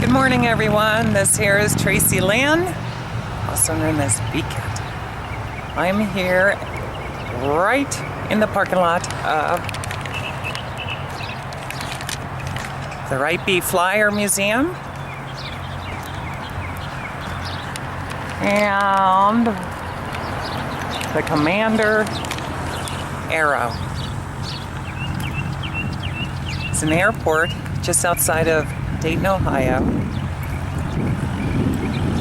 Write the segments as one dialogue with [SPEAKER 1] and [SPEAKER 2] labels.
[SPEAKER 1] Good morning, everyone. This here is Tracilyn, also known as Beacon. I'm here right in the parking lot of the Wright Flyer Museum and the Commander Arrow. It's an airport just outside of Dayton, Ohio.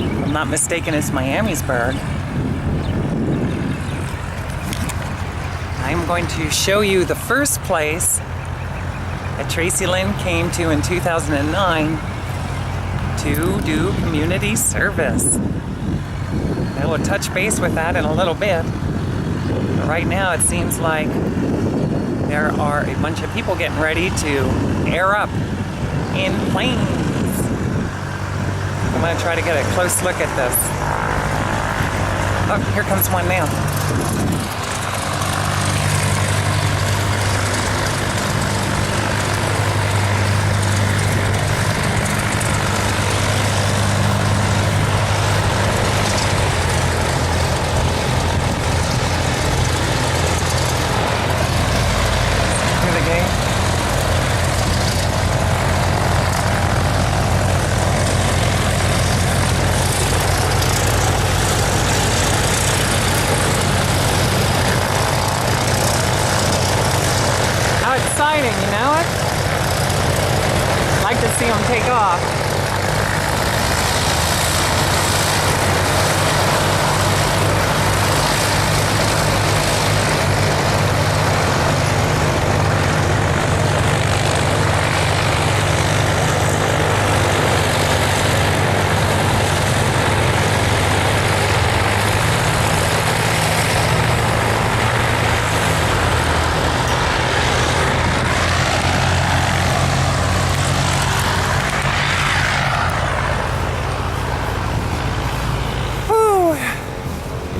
[SPEAKER 1] If I'm not mistaken, it's Miamisburg. I'm going to show you the first place that Tracilyn came to in 2009 to do community service. I will touch base with that in a little bit. But right now it seems like there are a bunch of people getting ready to air up in planes. I'm going to try to get a close look at this. Oh, here comes one now. Exciting, you know it? I'd like to see them take off.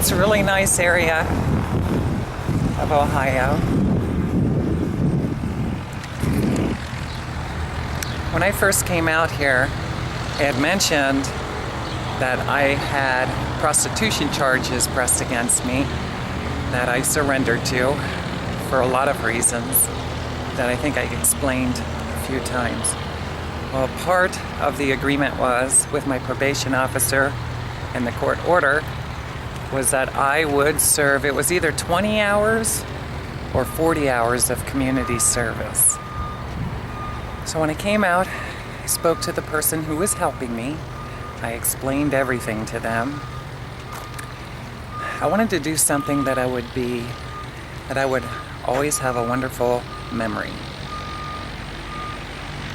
[SPEAKER 1] It's a really nice area of Ohio. When I first came out here, I had mentioned that I had prostitution charges pressed against me that I surrendered to for a lot of reasons that I think I explained a few times. Well, part of the agreement was with my probation officer and the court order was that I would serve, it was either 20 hours or 40 hours of community service. So when I came out, I spoke to the person who was helping me. I explained everything to them. I wanted to do something that I would always have a wonderful memory.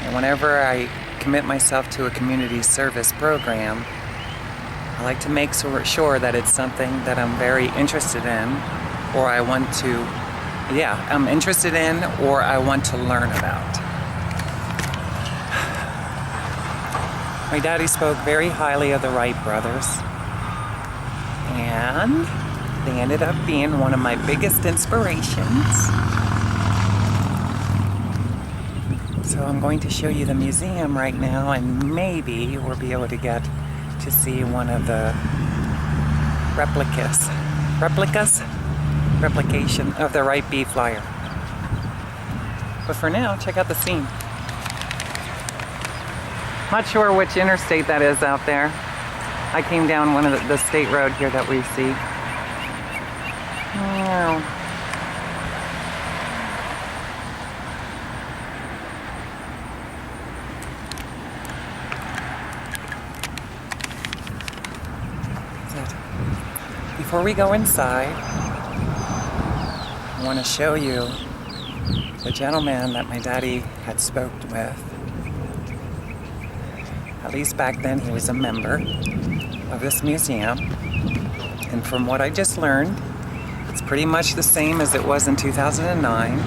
[SPEAKER 1] And whenever I commit myself to a community service program, I like to make sure that it's something that I'm very interested in, or I want to, I'm interested in, or I want to learn about. My daddy spoke very highly of the Wright brothers, and they ended up being one of my biggest inspirations. So I'm going to show you the museum right now, and maybe we'll be able to get to see one of the replication of the Wright Flyer. But for now, check out the scene. Not sure which interstate that is out there. I came down one of the state road here that we see. Oh. Before we go inside, I want to show you the gentleman that my daddy had spoke with. At least back then he was a member of this museum. And from what I just learned, it's pretty much the same as it was in 2009.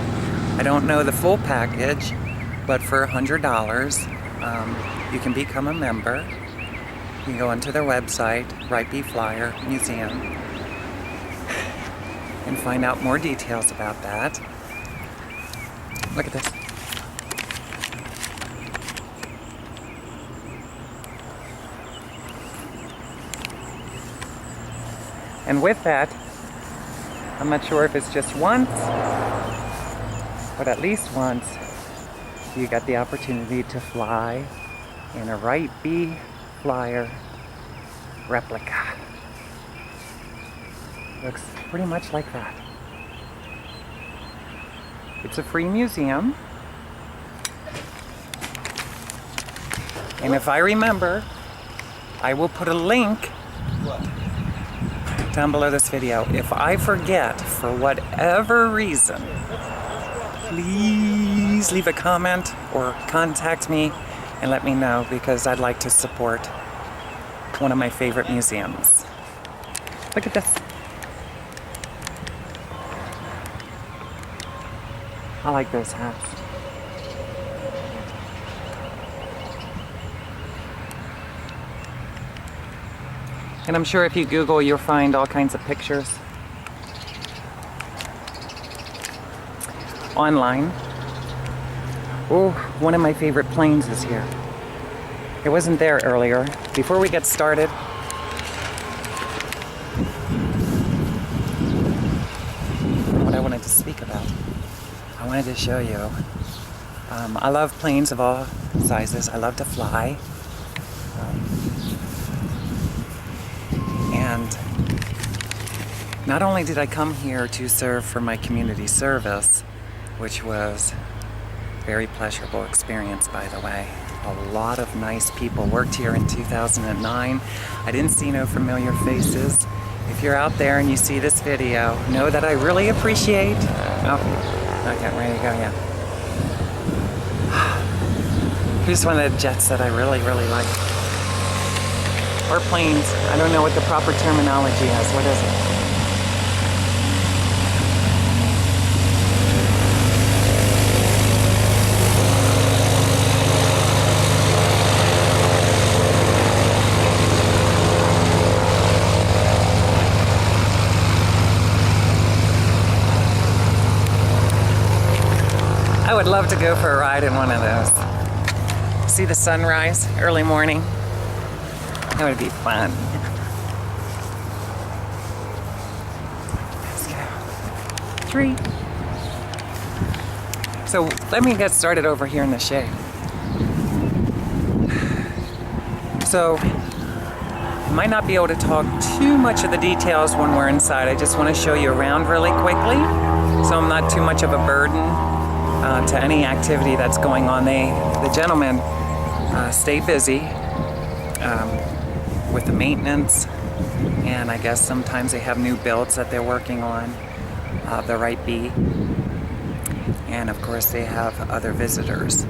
[SPEAKER 1] I don't know the full package, but for $100, you can become a member. You can go onto their website, Wright Flyer Museum, and find out more details about that. Look at this. And with that, I'm not sure if it's just once, but at least once, you got the opportunity to fly in a Wright B Flyer replica. Looks pretty much like that. It's a free museum. And if I remember, I will put a link down below this video. If I forget for whatever reason, please leave a comment or contact me and let me know, because I'd like to support one of my favorite museums. Look at this. I like those hats. And I'm sure if you Google, you'll find all kinds of pictures online. Oh, one of my favorite planes is here. It wasn't there earlier. Before we get started, what I wanted to speak about, I wanted to show you. I love planes of all sizes. I love to fly. And not only did I come here to serve for my community service, which was a very pleasurable experience, by the way. A lot of nice people worked here in 2009. I didn't see no familiar faces. If you're out there and you see this video, know that I really appreciate... Oh, not getting ready to go yet. Here's one of the jets that I really, really like. Or planes. I don't know what the proper terminology is. What is it? I would love to go for a ride in one of those. See the sunrise early morning. That would be fun. Let's go. 3. So let me get started over here in the shade. So I might not be able to talk too much of the details when we're inside. I just want to show you around really quickly, so I'm not too much of a burden to any activity that's going on. The gentlemen stay busy with the maintenance, and I guess sometimes they have new builds that they're working on, the Wright B, and of course they have other visitors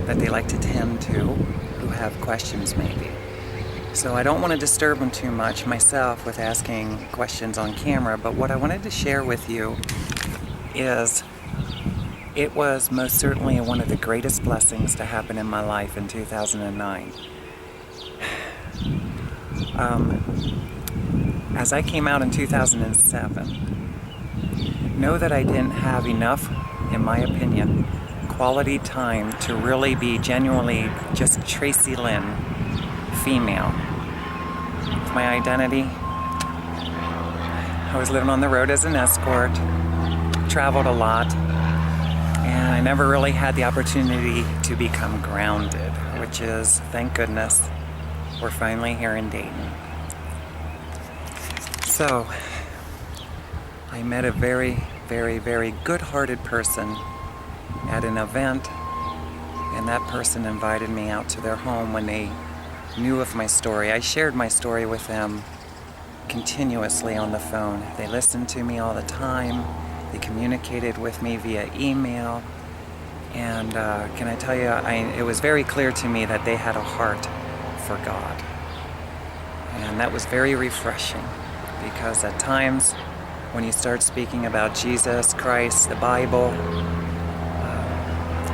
[SPEAKER 1] that they like to tend to who have questions maybe. So I don't want to disturb them too much myself with asking questions on camera, but what I wanted to share with you is it was most certainly one of the greatest blessings to happen in my life in 2009. As I came out in 2007, know that I didn't have enough, in my opinion, quality time to really be genuinely just Tracilyn female. With my identity, I was living on the road as an escort, traveled a lot, and I never really had the opportunity to become grounded, which is, thank goodness, we're finally here in Dayton. So, I met a very, very, very good-hearted person at an event, and that person invited me out to their home when they knew of my story. I shared my story with them continuously on the phone. They listened to me all the time. They communicated with me via email. And can I tell you, it was very clear to me that they had a heart for God. And that was very refreshing, because at times when you start speaking about Jesus Christ, the Bible,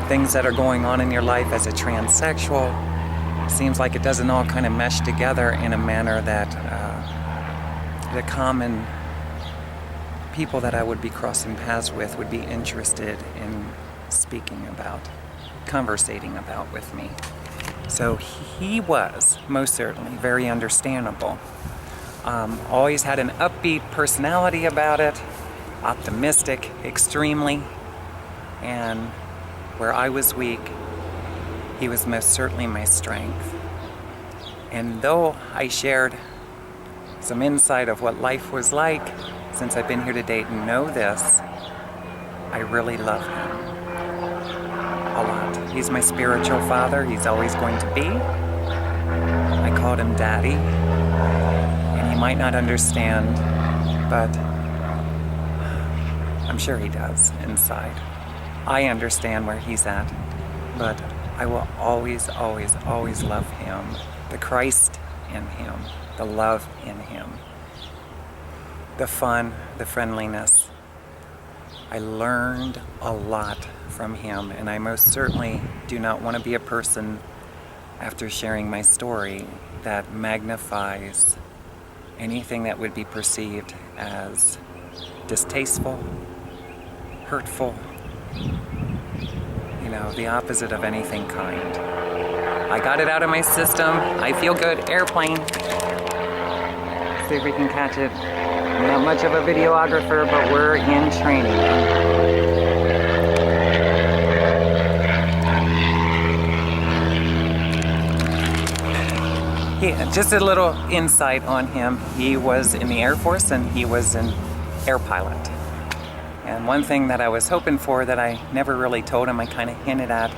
[SPEAKER 1] things that are going on in your life as a transsexual, seems like it doesn't all kind of mesh together in a manner that the common people that I would be crossing paths with would be interested in speaking about, conversating about with me. So he was most certainly very understandable. Always had an upbeat personality about it, optimistic extremely, and where I was weak, he was most certainly my strength. And though I shared some insight of what life was like since I've been here to Dayton, know this, I really love him a lot. He's my spiritual father. He's always going to be. I called him Daddy, and he might not understand, but I'm sure he does inside. I understand where he's at, but I will always, always, always love him. The Christ in him, the love in him, the fun, the friendliness. I learned a lot from him, and I most certainly do not want to be a person, after sharing my story, that magnifies anything that would be perceived as distasteful, hurtful, the opposite of anything kind. I got it out of my system. I feel good. Airplane. See if we can catch it. I'm not much of a videographer, but we're in training. Just a little insight on him. He was in the Air Force and he was an air pilot. And one thing that I was hoping for that I never really told him, I kind of hinted at,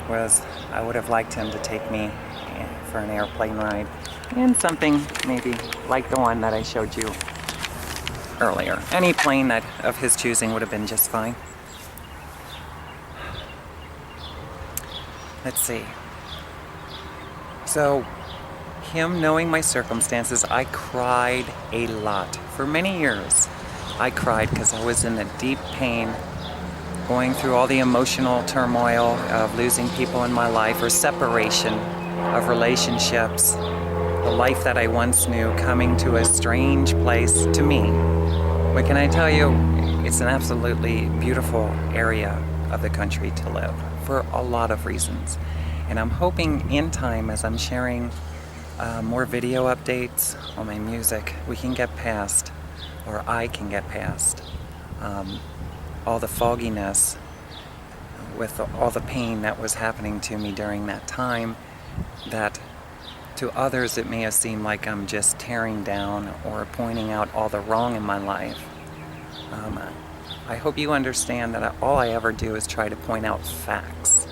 [SPEAKER 1] was I would have liked him to take me for an airplane ride in something maybe like the one that I showed you earlier. Any plane that of his choosing would have been just fine. Let's see. So, him knowing my circumstances, I cried a lot. For many years, I cried because I was in the deep pain, going through all the emotional turmoil of losing people in my life or separation of relationships, the life that I once knew coming to a strange place to me. But can I tell you, it's an absolutely beautiful area of the country to live for a lot of reasons. And I'm hoping in time, as I'm sharing more video updates on my music, we can get past, or I can get past, all the fogginess with all the pain that was happening to me during that time, that to others it may have seemed like I'm just tearing down or pointing out all the wrong in my life. I hope you understand that all I ever do is try to point out facts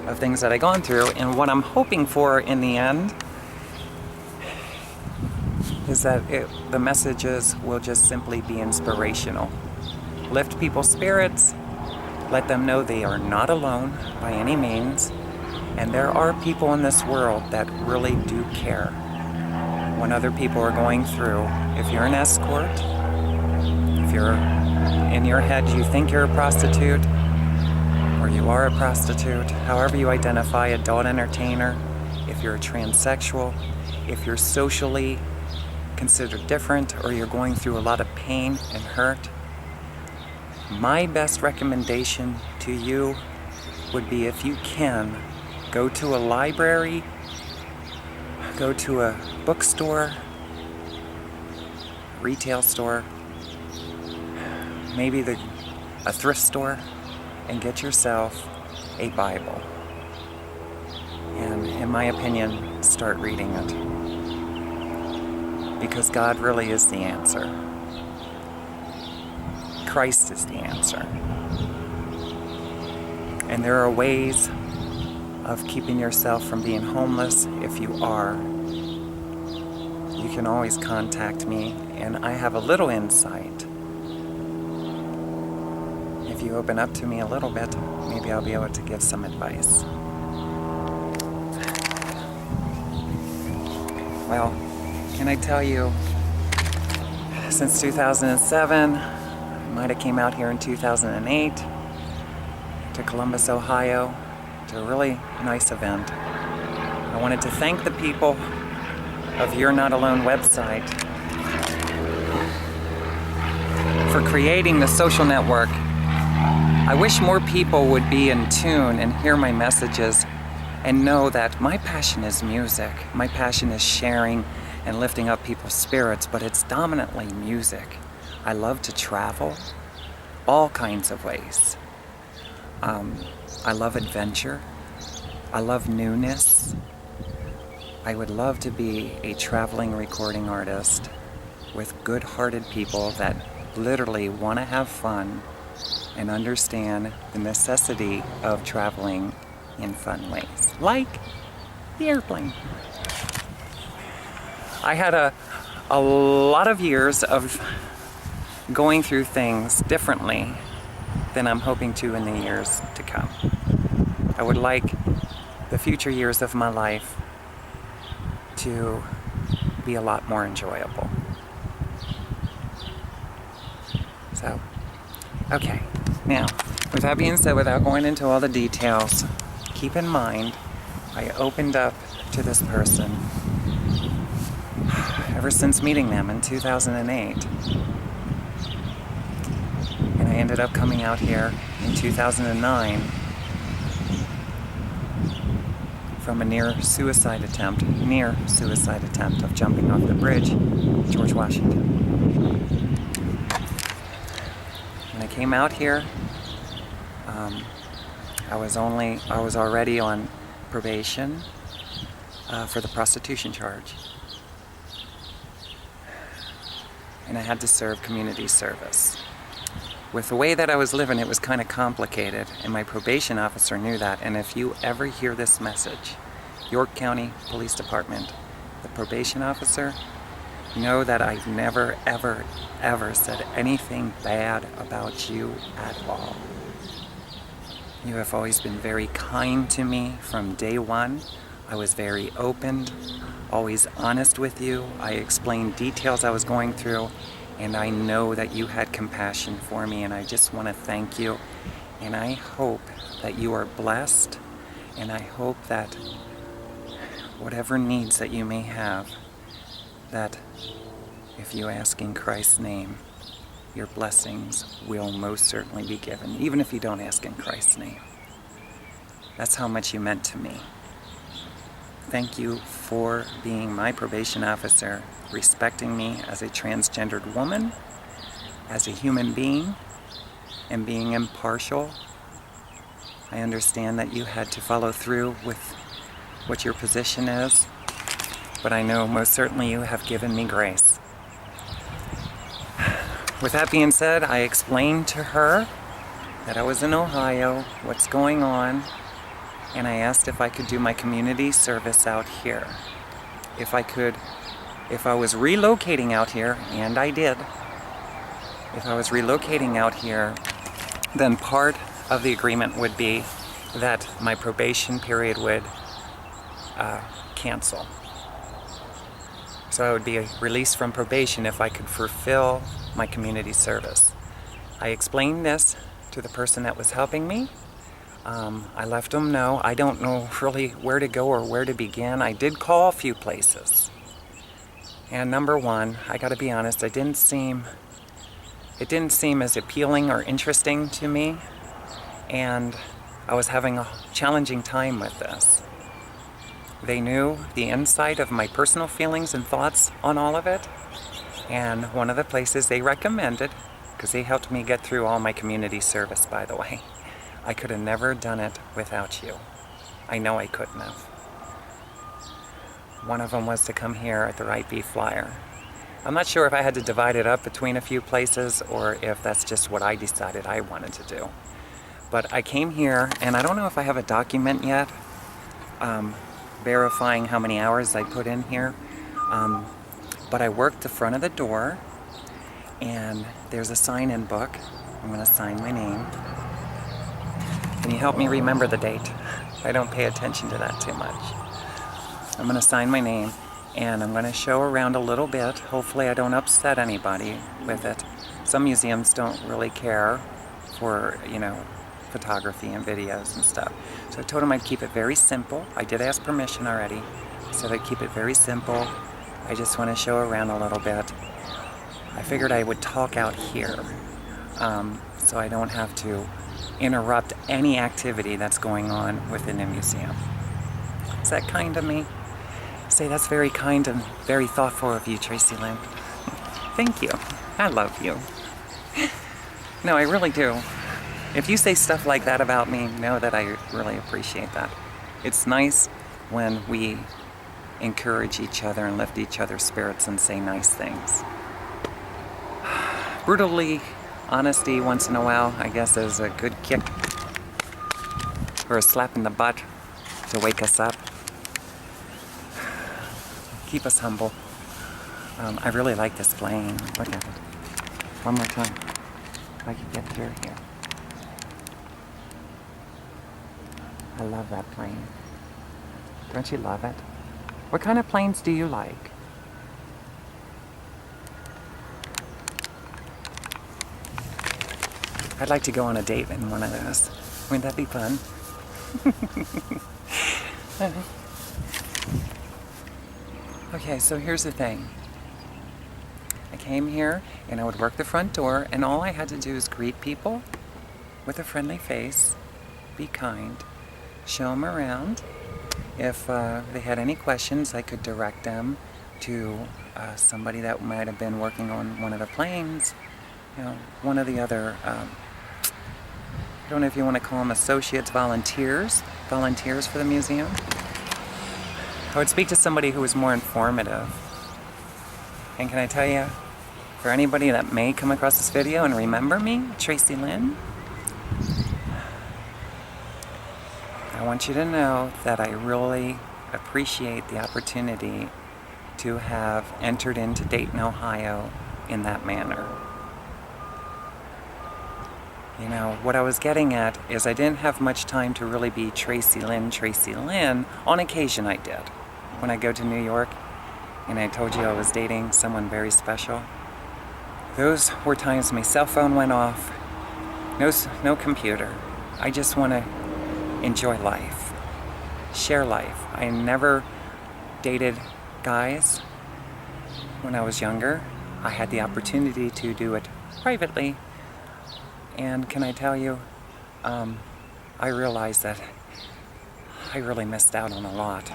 [SPEAKER 1] of things that I've gone through, and what I'm hoping for in the end is that the messages will just simply be inspirational. Lift people's spirits, let them know they are not alone by any means, and there are people in this world that really do care when other people are going through. If you're an escort, if you're in your head you think you're a prostitute, or you are a prostitute, however you identify, adult entertainer, if you're a transsexual, if you're socially considered different, or you're going through a lot of pain and hurt, my best recommendation to you would be, if you can, go to a library, go to a bookstore, retail store, maybe a thrift store, and get yourself a Bible. And in my opinion, start reading it. Because God really is the answer. Christ is the answer. And there are ways of keeping yourself from being homeless. If you are, you can always contact me, and I have a little insight. If you open up to me a little bit, maybe I'll be able to give some advice. Well, can I tell you, since 2007, I might have came out here in 2008 to Columbus, Ohio, to a really nice event. I wanted to thank the people of You're Not Alone website for creating the social network. I wish more people would be in tune and hear my messages and know that my passion is music. My passion is sharing and lifting up people's spirits, but it's dominantly music. I love to travel all kinds of ways. I love adventure. I love newness. I would love to be a traveling recording artist with good-hearted people that literally want to have fun and understand the necessity of traveling in fun ways, like the airplane. I had a lot of years of going through things differently than I'm hoping to in the years to come. I would like the future years of my life to be a lot more enjoyable. So, okay. Now, with that being said, without going into all the details, keep in mind, I opened up to this person ever since meeting them in 2008. And I ended up coming out here in 2009 from a near suicide attempt of jumping off the bridge, George Washington. When I came out here, I was already on probation for the prostitution charge. And I had to serve community service. With the way that I was living, it was kind of complicated, and my probation officer knew that. And if you ever hear this message, York County Police Department, the probation officer, know that I've never, ever, ever said anything bad about you at all. You have always been very kind to me from day one. I was very open, always honest with you. I explained details I was going through, and I know that you had compassion for me, and I just want to thank you. And I hope that you are blessed, and I hope that whatever needs that you may have, that if you ask in Christ's name, your blessings will most certainly be given, even if you don't ask in Christ's name. That's how much you meant to me. Thank you for being my probation officer, respecting me as a transgendered woman, as a human being, and being impartial. I understand that you had to follow through with what your position is, but I know most certainly you have given me grace. With that being said, I explained to her that I was in Ohio, what's going on, and I asked if I could do my community service out here. If I was relocating out here, and I did, if I was relocating out here, then part of the agreement would be that my probation period would cancel. So I would be released from probation if I could fulfill my community service. I explained this to the person that was helping me. I let them know. I don't know really where to go or where to begin. I did call a few places. And number one, I gotta be honest, it didn't seem as appealing or interesting to me. And I was having a challenging time with this. They knew the insight of my personal feelings and thoughts on all of it. And one of the places they recommended, because they helped me get through all my community service, by the way. I could have never done it without you. I know I couldn't have. One of them was to come here at the Wright Beef Flyer. I'm not sure if I had to divide it up between a few places or if that's just what I decided I wanted to do. But I came here, and I don't know if I have a document yet verifying how many hours I put in here. But I worked the front of the door, and there's a sign-in book. I'm going to sign my name. Can you help me remember the date? I don't pay attention to that too much. I'm going to sign my name, and I'm going to show around a little bit. Hopefully I don't upset anybody with it. Some museums don't really care for, photography and videos and stuff. So I told them I'd keep it very simple. I did ask permission already, so I'd keep it very simple. I just want to show around a little bit. I figured I would talk out here, so I don't have to interrupt any activity that's going on within the museum. Is that kind of me? Say that's very kind and very thoughtful of you, Tracilyn. Thank you. I love you. No, I really do. If you say stuff like that about me, know that I really appreciate that. It's nice when we encourage each other and lift each other's spirits and say nice things. Brutally honesty once in a while, I guess, is a good kick or a slap in the butt to wake us up. Keep us humble. I really like this plane. Look at it. One more time. If I could get through here. I love that plane. Don't you love it? What kind of planes do you like? I'd like to go on a date in one of those. Wouldn't that be fun? Okay, so here's the thing. I came here and I would work the front door, and all I had to do is greet people with a friendly face, be kind, show them around. If they had any questions, I could direct them to somebody that might have been working on one of the planes, you know, one of the other, I don't know if you want to call them associates, volunteers for the museum. I would speak to somebody who was more informative. And can I tell you, for anybody that may come across this video and remember me, Tracilyn, I want you to know that I really appreciate the opportunity to have entered into Dayton, Ohio in that manner. You know, what I was getting at is I didn't have much time to really be Tracilyn. On occasion I did. When I go to New York and I told you I was dating someone very special, those were times my cell phone went off, no computer. I just want to enjoy life, share life. I never dated guys when I was younger. I had the opportunity to do it privately. And can I tell you, I realized that I really missed out on a lot.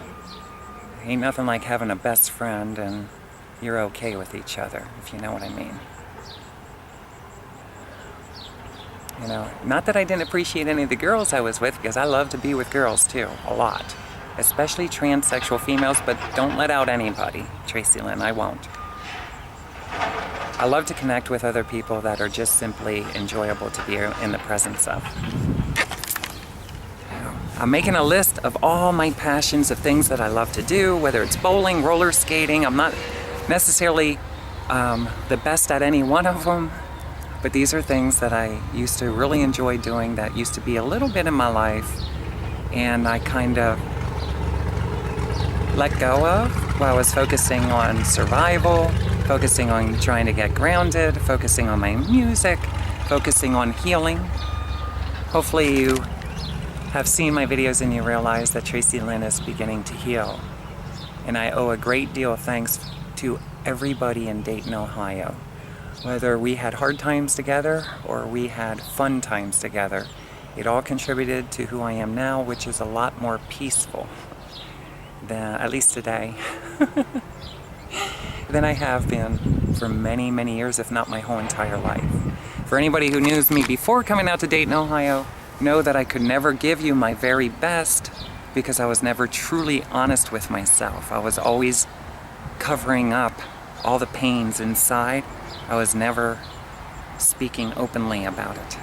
[SPEAKER 1] Ain't nothing like having a best friend and you're okay with each other, if you know what I mean. You know, not that I didn't appreciate any of the girls I was with, because I love to be with girls too, a lot. Especially transsexual females, but don't let out anybody, Tracilyn, I won't. I love to connect with other people that are just simply enjoyable to be in the presence of. I'm making a list of all my passions of things that I love to do, whether it's bowling, roller skating. I'm not necessarily the best at any one of them, but these are things that I used to really enjoy doing, that used to be a little bit in my life, and I kind of let go of while I was focusing on survival, focusing on trying to get grounded, focusing on my music, focusing on healing. Hopefully you have seen my videos and you realize that Tracilyn is beginning to heal. And I owe a great deal of thanks to everybody in Dayton, Ohio. Whether we had hard times together or we had fun times together, it all contributed to who I am now, which is a lot more peaceful than, at least today, than I have been for many, many years, if not my whole entire life. For anybody who knew me before coming out to Dayton, Ohio, know that I could never give you my very best because I was never truly honest with myself. I was always covering up all the pains inside. I was never speaking openly about it.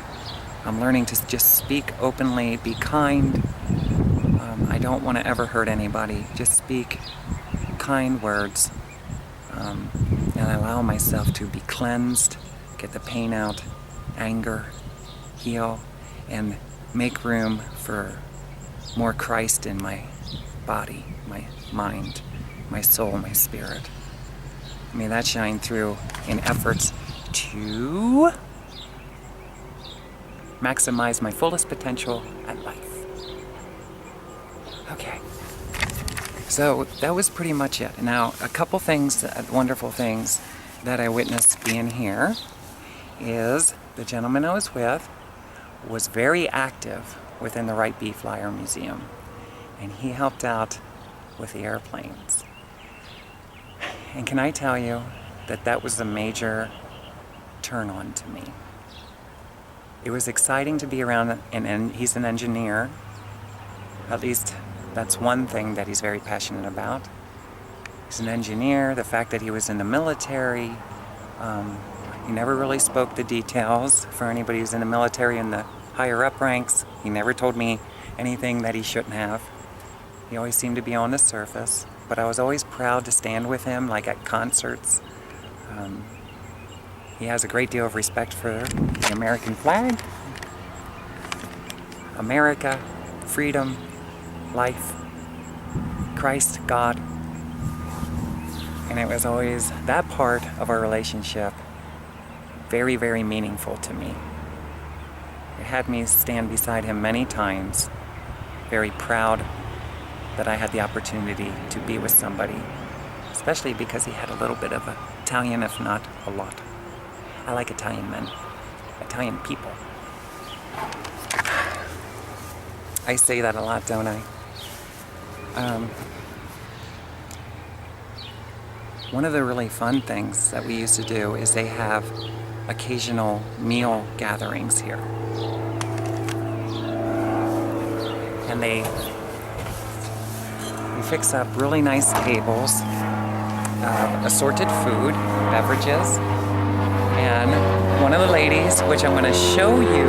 [SPEAKER 1] I'm learning to just speak openly, be kind. I don't want to ever hurt anybody. Just speak kind words and allow myself to be cleansed, get the pain out, anger, heal, and make room for more Christ in my body, my mind, my soul, my spirit. May that shine through in efforts to maximize my fullest potential at life. Okay, so that was pretty much it. Now, a couple things, wonderful things that I witnessed being here is the gentleman I was with was very active within the Wright Flyer Museum, and he helped out with the airplanes. And can I tell you that that was a major turn on to me. It was exciting to be around, and he's an engineer. At least that's one thing that he's very passionate about. He's an engineer. The fact that he was in the military, he never really spoke the details for anybody who's in the military in the higher up ranks. He never told me anything that he shouldn't have. He always seemed to be on the surface, but I was always proud to stand with him, like at concerts. He has a great deal of respect for the American flag, America, freedom, life, Christ, God. And it was always that part of our relationship very, very meaningful to me. It had me stand beside him many times, very proud that I had the opportunity to be with somebody, especially because he had a little bit of Italian, if not a lot. I like Italian men, Italian people. I say that a lot, don't I? One of the really fun things that we used to do is they have occasional meal gatherings here. And they fix up really nice tables, assorted food, beverages. And one of the ladies, which I'm going to show you,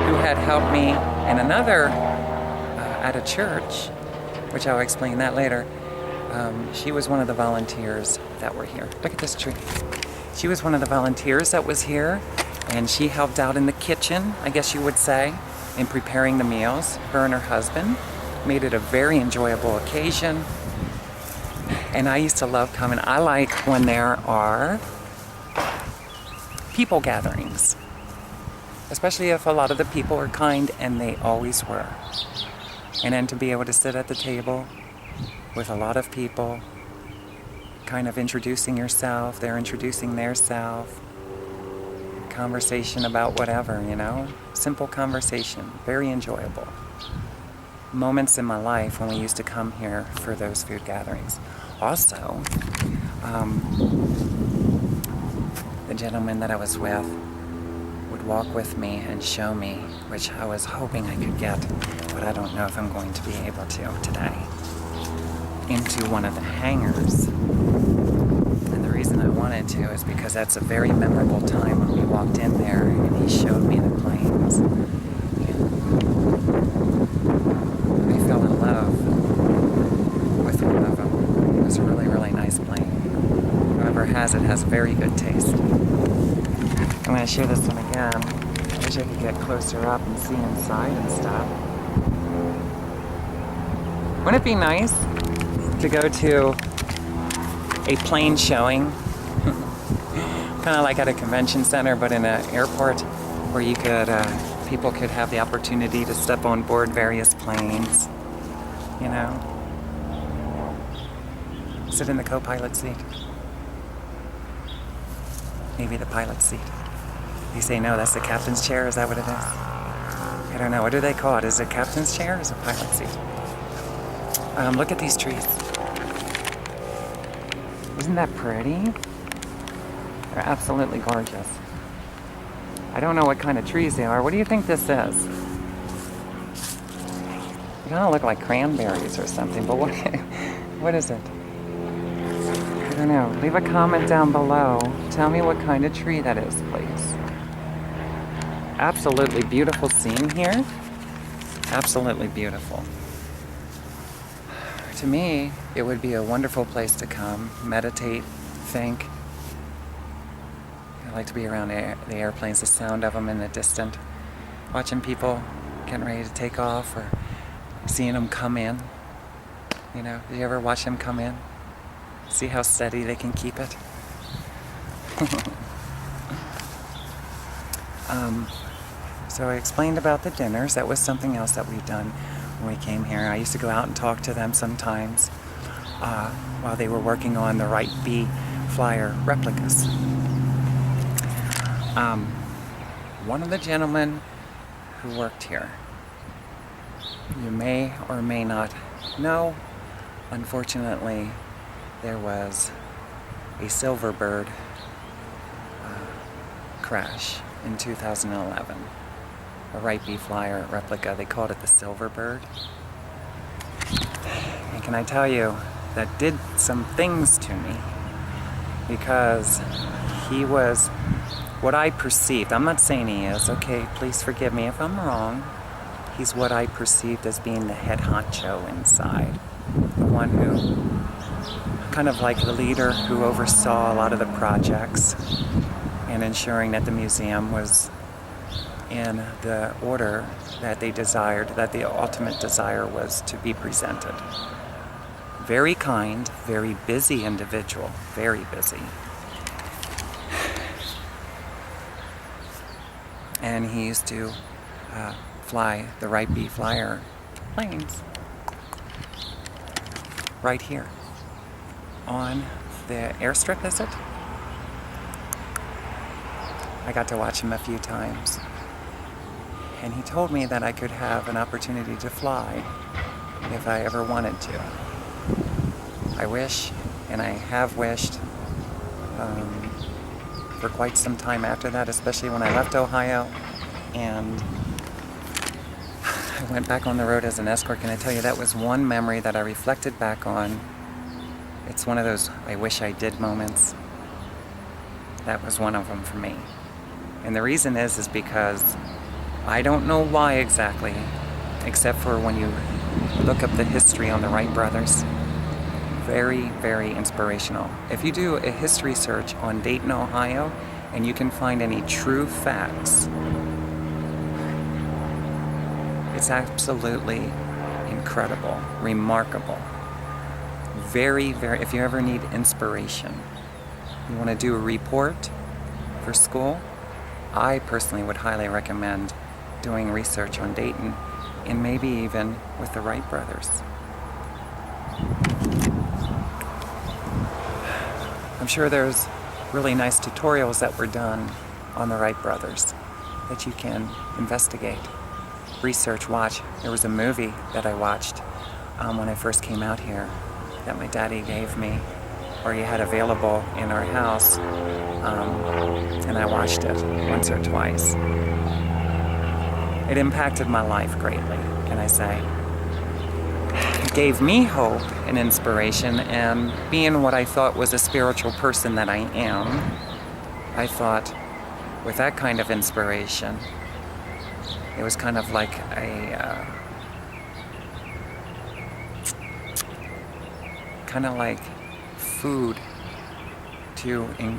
[SPEAKER 1] who had helped me in another, at a church, which I'll explain that later, she was one of the volunteers that were here. Look at this tree. She was one of the volunteers that was here, and she helped out in the kitchen, I guess you would say, in preparing the meals. Her and her husband made it a very enjoyable occasion, and I used to love coming. I like when there are people gatherings, especially if a lot of the people are kind, and they always were. And then to be able to sit at the table with a lot of people, kind of introducing yourself, they're introducing their self, conversation about whatever, you know, simple conversation, very enjoyable. Moments in my life when we used to come here for those food gatherings. Also, the gentleman that I was with would walk with me and show me, which I was hoping I could get, but I don't know if I'm going to be able to today, into one of the hangars. And the reason I wanted to is because that's a very memorable time when we walked in there and he showed me the planes. And I fell in love with one of them. It was a really, really nice plane. Whoever has it has very good taste. I'm going to show this one again. I wish I could get closer up and see inside and stuff. Wouldn't it be nice to go to a plane showing, kind of like at a convention center, but in an airport, where you could, people could have the opportunity to step on board various planes, you know, sit in the co-pilot seat, maybe the pilot seat. You say no, that's the captain's chair. Is that what it is? I don't know. What do they call it? Is it captain's chair or is it pilot seat? Look at these trees. Isn't that pretty? They're absolutely gorgeous. I don't know what kind of trees they are. What do you think this is? They kind of look like cranberries or something, but what is it? I don't know. Leave a comment down below. Tell me what kind of tree that is, please. Absolutely beautiful scene here. Absolutely beautiful. To me, it would be a wonderful place to come, meditate, think. I like to be around the airplanes, the sound of them in the distance, watching people getting ready to take off or seeing them come in. You know, do you ever watch them come in? See how steady they can keep it? So I explained about the dinners. That was something else that we've done when we came here. I used to go out and talk to them sometimes while they were working on the Wright B flyer replicas. One of the gentlemen who worked here, you may or may not know, unfortunately, there was a Silverbird crash in 2011. A Wright B Flyer replica. They called it the Silverbird. And can I tell you, that did some things to me, because he was what I perceived. I'm not saying he is, okay, please forgive me if I'm wrong. He's what I perceived as being the head honcho inside. The one who, kind of like the leader who oversaw a lot of the projects and ensuring that the museum was in the order that they desired, that the ultimate desire was to be presented. Very kind, very busy individual, very busy. And he used to fly the Wright B Flyer planes right here on the airstrip, is it? I got to watch him a few times. And he told me that I could have an opportunity to fly if I ever wanted to. I wish, and I have wished for quite some time after that, especially when I left Ohio and I went back on the road as an escort. Can I tell you, that was one memory that I reflected back on. It's one of those I wish I did moments. That was one of them for me. And the reason is because I don't know why exactly, except for when you look up the history on the Wright brothers. Very, very inspirational. If you do a history search on Dayton, Ohio, and you can find any true facts, it's absolutely incredible, remarkable. Very, very, if you ever need inspiration, you want to do a report for school, I personally would highly recommend doing research on Dayton, and maybe even with the Wright brothers. I'm sure there's really nice tutorials that were done on the Wright brothers that you can investigate, research, watch. There was a movie that I watched when I first came out here that my daddy gave me, or he had available in our house, and I watched it once or twice. It impacted my life greatly, can I say. It gave me hope and inspiration, and being what I thought was a spiritual person that I am, I thought with that kind of inspiration, it was kind of like food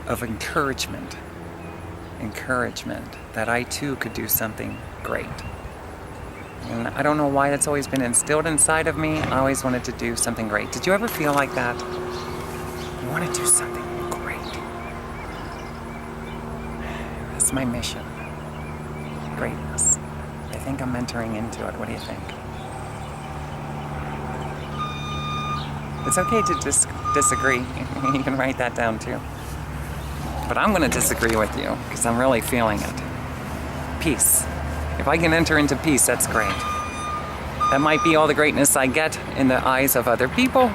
[SPEAKER 1] of encouragement that I too could do something great. And I don't know why that's always been instilled inside of me. I always wanted to do something great. Did you ever feel like that? You want to do something great. That's my mission. Greatness. I think I'm entering into it. What do you think? It's okay to disagree. You can write that down too. But I'm going to disagree with you because I'm really feeling it. Peace. If I can enter into peace, that's great. That might be all the greatness I get in the eyes of other people,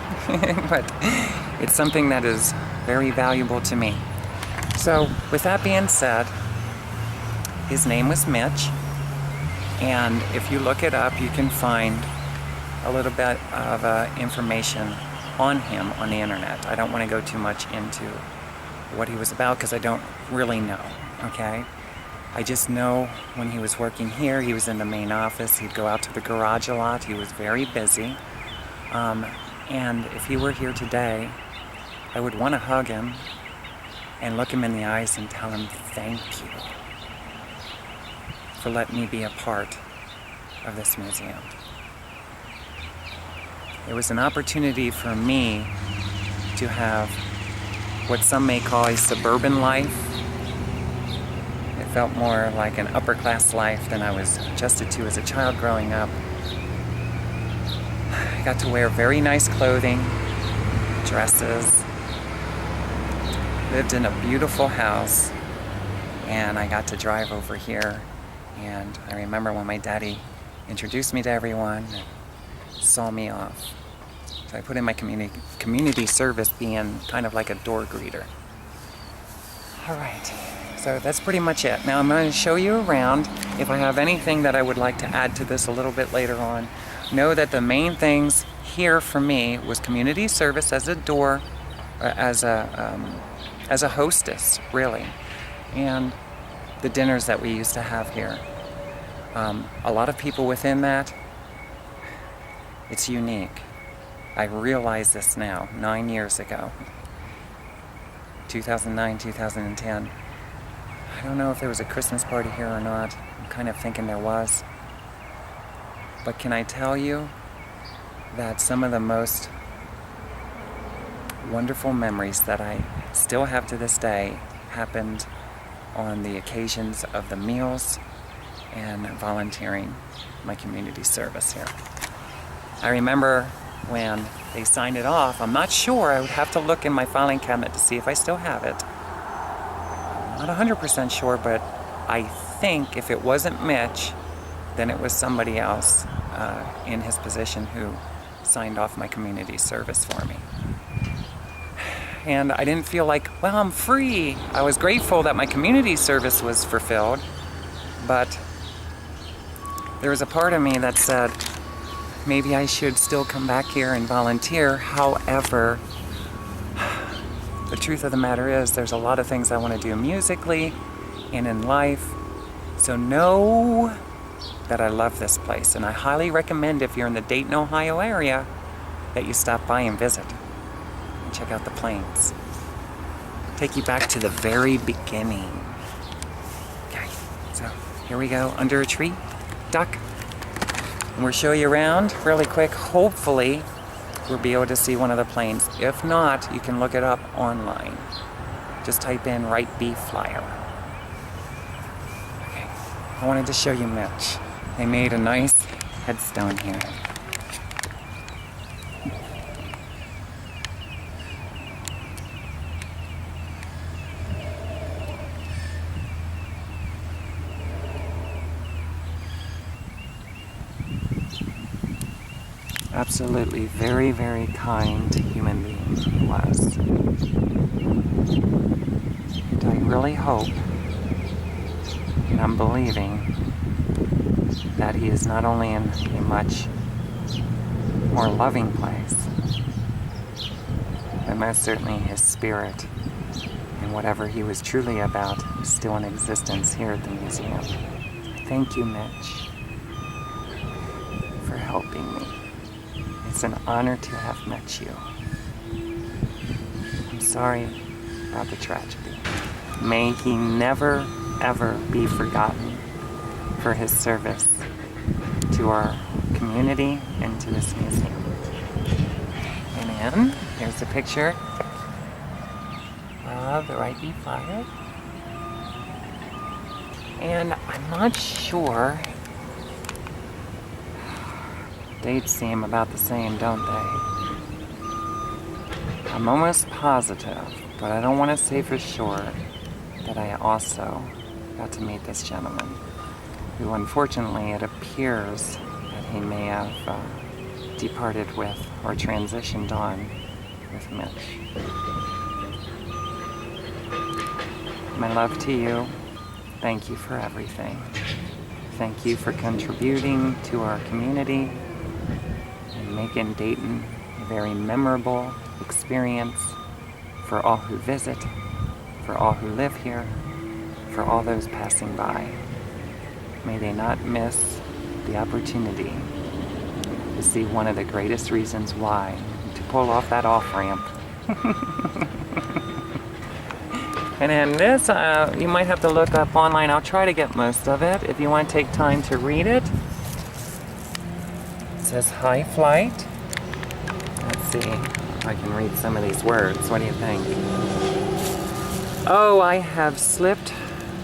[SPEAKER 1] but it's something that is very valuable to me. So, with that being said, his name was Mitch, and if you look it up, you can find a little bit of information on him on the internet. I don't want to go too much into what he was about because I don't really know, okay? I just know when he was working here, he was in the main office. He'd go out to the garage a lot. He was very busy. And if he were here today, I would want to hug him and look him in the eyes and tell him thank you for letting me be a part of this museum. It was an opportunity for me to have what some may call a suburban life. It felt more like an upper class life than I was adjusted to as a child growing up. I got to wear very nice clothing, dresses, lived in a beautiful house, and I got to drive over here. And I remember when my daddy introduced me to everyone and saw me off. So I put in my community service being kind of like a door greeter. All right, so that's pretty much it. Now I'm going to show you around. If I have anything that I would like to add to this a little bit later on, know that the main things here for me was community service as a door, as a hostess, really, and the dinners that we used to have here. A lot of people within that, it's unique. I realize this now, 9 years ago, 2009, 2010. I don't know if there was a Christmas party here or not. I'm kind of thinking there was. But can I tell you that some of the most wonderful memories that I still have to this day happened on the occasions of the meals and volunteering my community service here. I remember when they signed it off, I'm not sure, I would have to look in my filing cabinet to see if I still have it. I'm not 100% sure, but I think if it wasn't Mitch, then it was somebody else in his position who signed off my community service for me. And I didn't feel like, well, I'm free. I was grateful that my community service was fulfilled, but there was a part of me that said, maybe I should still come back here and volunteer. However, the truth of the matter is there's a lot of things I want to do musically and in life. So know that I love this place, and I highly recommend if you're in the Dayton, Ohio area that you stop by and visit and check out the plains. Take you back to the very beginning. Okay, so here we go, under a tree, duck. And we'll show you around really quick. Hopefully, we'll be able to see one of the planes. If not, you can look it up online. Just type in Wright beef flyer. Okay, I wanted to show you Mitch. They made a nice headstone here. Absolutely very, very kind human being he was. And I really hope, and I'm believing, that he is not only in a much more loving place, but most certainly his spirit and whatever he was truly about is still in existence here at the museum. Thank you, Mitch, for helping me. It's an honor to have met you. I'm sorry about the tragedy. May he never, ever be forgotten for his service to our community and to this museum. And then, here's a picture of the Wright beef flyer. And I'm not sure, dates seem about the same, don't they? I'm almost positive, but I don't want to say for sure, that I also got to meet this gentleman, who unfortunately it appears that he may have departed with or transitioned on with Mitch. My love to you. Thank you for everything. Thank you for contributing to our community and making Dayton a very memorable experience for all who visit, for all who live here, for all those passing by. May they not miss the opportunity to see one of the greatest reasons why to pull off that off-ramp. And then this, you might have to look up online. I'll try to get most of it if you want to take time to read it. It says high flight. Let's see if I can read some of these words. What do you think? Oh, I have slipped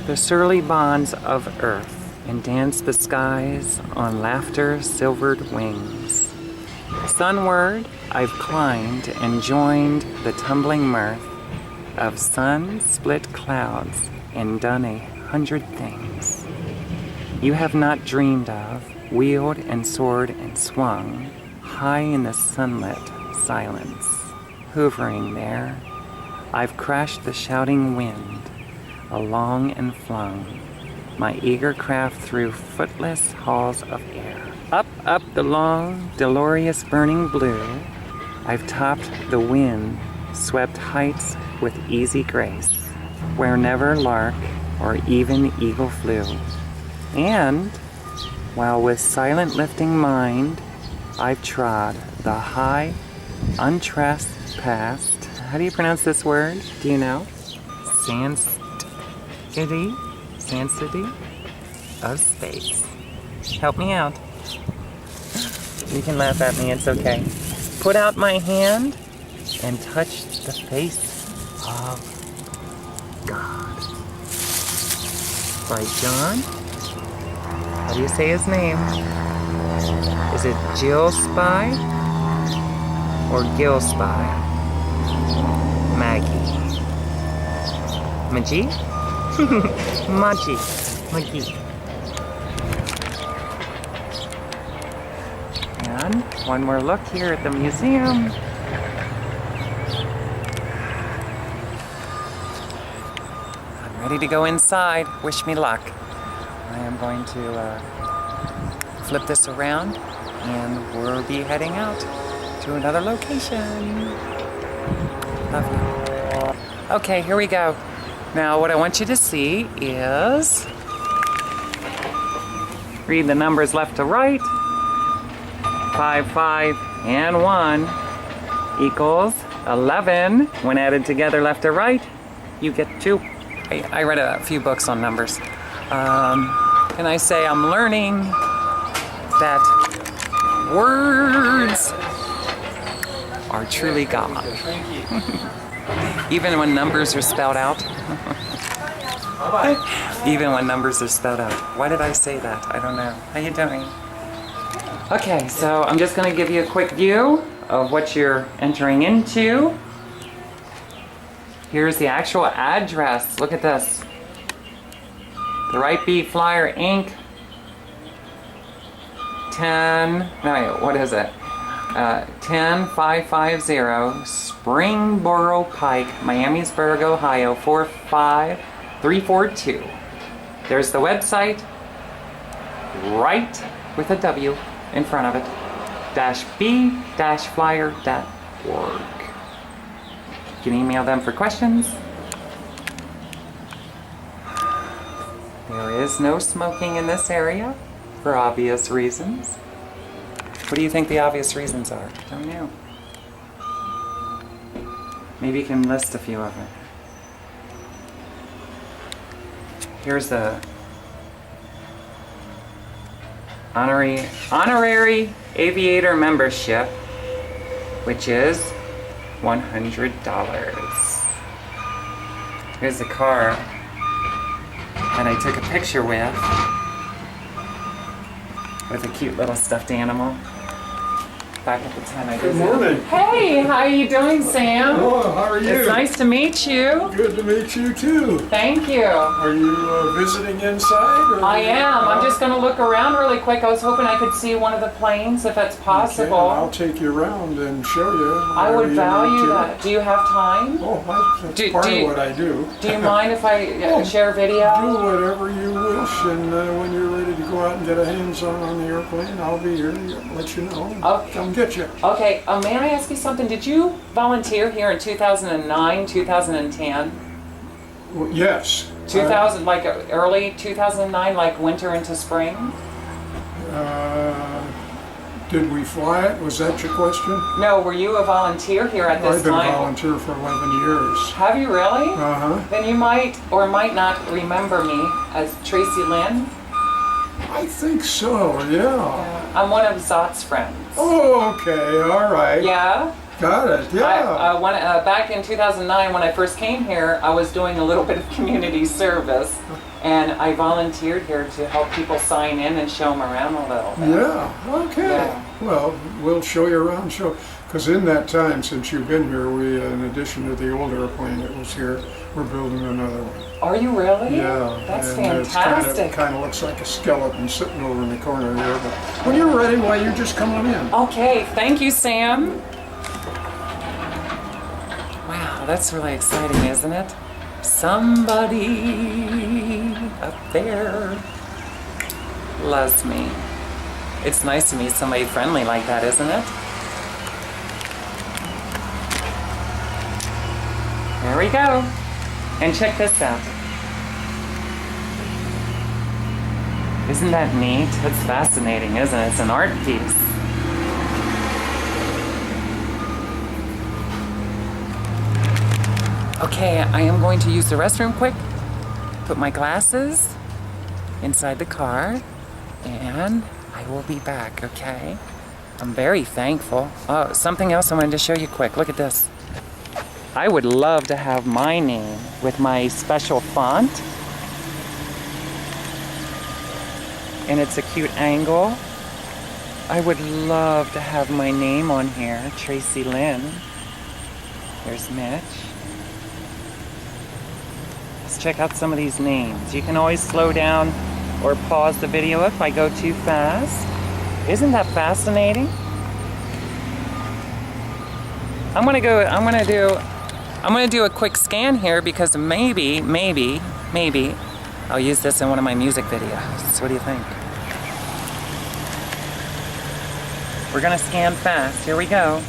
[SPEAKER 1] the surly bonds of earth and danced the skies on laughter's silvered wings. Sunward I've climbed and joined the tumbling mirth of sun-split clouds and done 100 things you have not dreamed of, wheeled and soared and swung high in the sunlit silence, hovering there. I've crashed the shouting wind, along and flung my eager craft through footless halls of air. Up, up the long, dolorous burning blue, I've topped the wind, swept heights with easy grace, where never lark or even eagle flew. And, while with silent lifting mind, I've trod the high, untrespassed, how do you pronounce this word? Do you know? Sanctity of space. Help me out. You can laugh at me, it's okay. Put out my hand and touch the face of God. By John? How do you say his name? Is it Jill Spy or Gil Spy? Maggie. Maggie? Maggie. And one more look here at the museum. I'm ready to go inside. Wish me luck. I am going to flip this around and we'll be heading out to another location. Love you. Okay, here we go. Now what I want you to see is, read the numbers left to right. 5, 5, and 1 equals 11. When added together left to right, you get 2. I read a few books on numbers. And I say I'm learning that words are truly God. Even when numbers are spelled out. Even when numbers are spelled out. Why did I say that? I don't know. How you doing? Okay, so I'm just going to give you a quick view of what you're entering into. Here's the actual address. Look at this. The Wright B Flyer Inc. 10550 Springboro Pike, Miamisburg, Ohio 45342. There's the website, Wright with a W in front of it, -b-flyer.org. You can email them for questions. There is no smoking in this area for obvious reasons. What do you think the obvious reasons are? Don't know. Maybe you can list a few of them. Here's the honorary aviator membership, which is $100. Here's the car that I took a picture with a cute little stuffed animal. Back at the tent I
[SPEAKER 2] Good morning.
[SPEAKER 1] Hey, how are you doing, Sam?
[SPEAKER 2] Oh, how are you?
[SPEAKER 1] It's nice to meet you.
[SPEAKER 2] Good to meet you too.
[SPEAKER 1] Thank you.
[SPEAKER 2] Are you visiting inside? Or
[SPEAKER 1] I am. I'm just going to look around really quick. I was hoping I could see one of the planes if that's possible.
[SPEAKER 2] Okay, I'll take you around and show you.
[SPEAKER 1] I would value that. Do you have time?
[SPEAKER 2] Oh, that's part of what I do.
[SPEAKER 1] Do you mind if I share video?
[SPEAKER 2] Do whatever you wish, and when you're ready to go out and get a hands-on the airplane, I'll be here to let you know.
[SPEAKER 1] Okay.
[SPEAKER 2] Come get you.
[SPEAKER 1] Okay, may I ask you something? Did you volunteer here in 2009, 2010?
[SPEAKER 2] Well, yes.
[SPEAKER 1] 2000, like early 2009, like winter into spring?
[SPEAKER 2] Did we fly it? Was that your question?
[SPEAKER 1] No, were you a volunteer here at this time?
[SPEAKER 2] I've been a volunteer for 11 years.
[SPEAKER 1] Have you really?
[SPEAKER 2] Uh-huh.
[SPEAKER 1] Then you might or might not remember me as Tracilyn.
[SPEAKER 2] I think so, yeah.
[SPEAKER 1] I'm one of Zot's friends.
[SPEAKER 2] Oh, okay, all right.
[SPEAKER 1] Yeah?
[SPEAKER 2] Got it, yeah.
[SPEAKER 1] Back in 2009 when I first came here, I was doing a little bit of community service, and I volunteered here to help people sign in and show them around a little bit.
[SPEAKER 2] Yeah, okay.
[SPEAKER 1] Yeah.
[SPEAKER 2] Well, we'll show you around, because in that time, since you've been here, we, in addition to the old airplane that was here, we're building another one.
[SPEAKER 1] Are you really?
[SPEAKER 2] Yeah.
[SPEAKER 1] That's
[SPEAKER 2] and
[SPEAKER 1] fantastic.
[SPEAKER 2] It kind of looks like a skeleton sitting over in the corner there, but when you're ready, why, you just come on in.
[SPEAKER 1] Okay, thank you, Sam. Oh, that's really exciting, isn't it? Somebody up there loves me. It's nice to meet somebody friendly like that, isn't it? There we go. And check this out. Isn't that neat? It's fascinating, isn't it? It's an art piece. Okay, I am going to use the restroom quick, put my glasses inside the car, and I will be back, okay? I'm very thankful. Oh, something else I wanted to show you quick. Look at this. I would love to have my name with my special font. And it's a cute angle. I would love to have my name on here, Tracilyn. There's Mitch. Let's check out some of these names. You can always slow down or pause the video if I go too fast. Isn't that fascinating? I'm gonna do a quick scan here because maybe I'll use this in one of my music videos. What do you think? We're gonna scan fast. Here we go.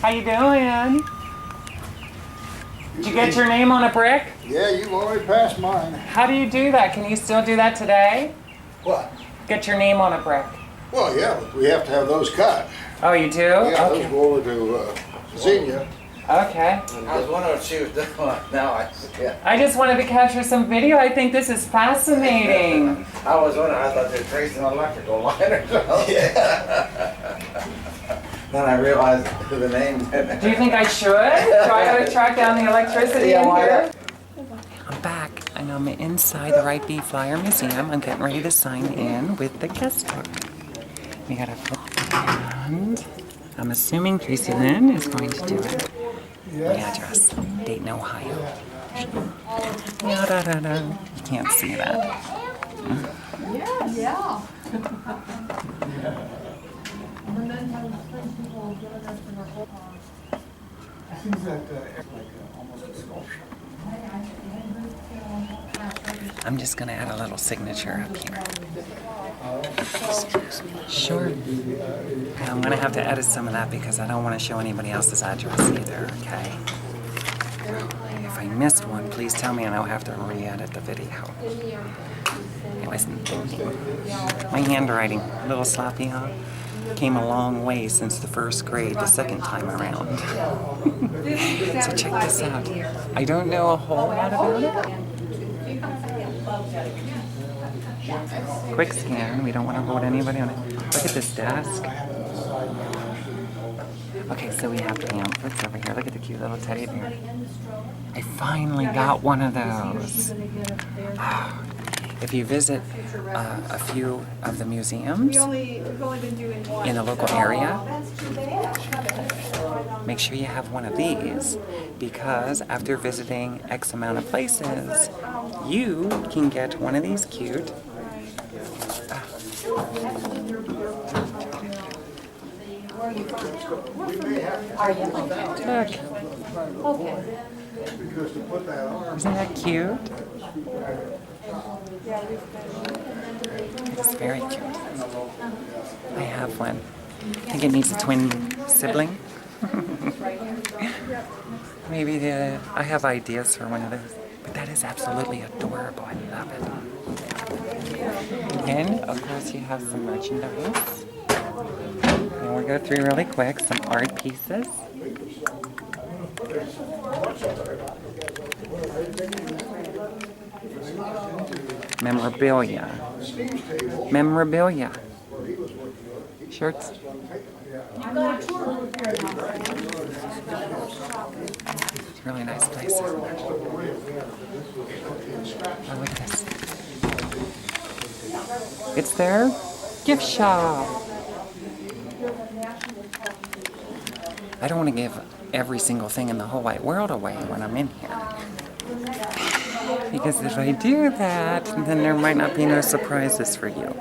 [SPEAKER 1] How you doing? Did you get your name on a brick?
[SPEAKER 3] Yeah, you've already passed mine.
[SPEAKER 1] How do you do that? Can you still do that today?
[SPEAKER 3] What?
[SPEAKER 1] Get your name on a brick.
[SPEAKER 3] Well, yeah, but we have to have those cut.
[SPEAKER 1] Oh, you do?
[SPEAKER 3] Yeah,
[SPEAKER 1] Okay.
[SPEAKER 3] those go over to Xenia.
[SPEAKER 1] Okay.
[SPEAKER 4] I was wondering what she was doing. Now I see it.
[SPEAKER 1] I just wanted to capture some video. I think this is fascinating.
[SPEAKER 4] I was wondering, I thought they were tracing an electrical line or something. Then I realized the name.
[SPEAKER 1] Do you think I should try to track down the electricity
[SPEAKER 4] Yeah,
[SPEAKER 1] in
[SPEAKER 4] why
[SPEAKER 1] here? I'm back and I'm inside the Wright Flyer Museum. I'm getting ready to sign in with the guest book. We gotta put, and I'm assuming Tracilyn is going to do it. The address, Dayton, Ohio. Da-da-da-da. You can't see that.
[SPEAKER 5] Yeah.
[SPEAKER 1] I'm just gonna add a little signature up here. Sure. And I'm gonna have to edit some of that because I don't want to show anybody else's address either, okay? If I missed one, please tell me and I'll have to re-edit the video. I wasn't thinking. My handwriting, a little sloppy, huh? Came a long way since the first grade, the second time around. So check this out. I don't know a whole lot about it. Quick scan, we don't want to hold anybody on it. Look at this desk. Okay, so we have pamphlets over here. Look at the cute little teddy bear. I finally got one of those. If you visit a few of the museums in the local area, make sure you have one of these because after visiting X amount of places, you can get one of these cute look.
[SPEAKER 5] Okay.
[SPEAKER 1] Isn't that cute? It's very cute. I have one. I think it needs a twin sibling. Maybe I have ideas for one of those. But that is absolutely adorable. I love it. And of course you have some merchandise. And we'll go through really quick some art pieces. Memorabilia. Memorabilia. Shirts. It's a really nice place, isn't it? Oh, look at this. It's their gift shop. I don't want to give every single thing in the whole wide world away when I'm in here. Because if I do that, then there might not be no surprises for you.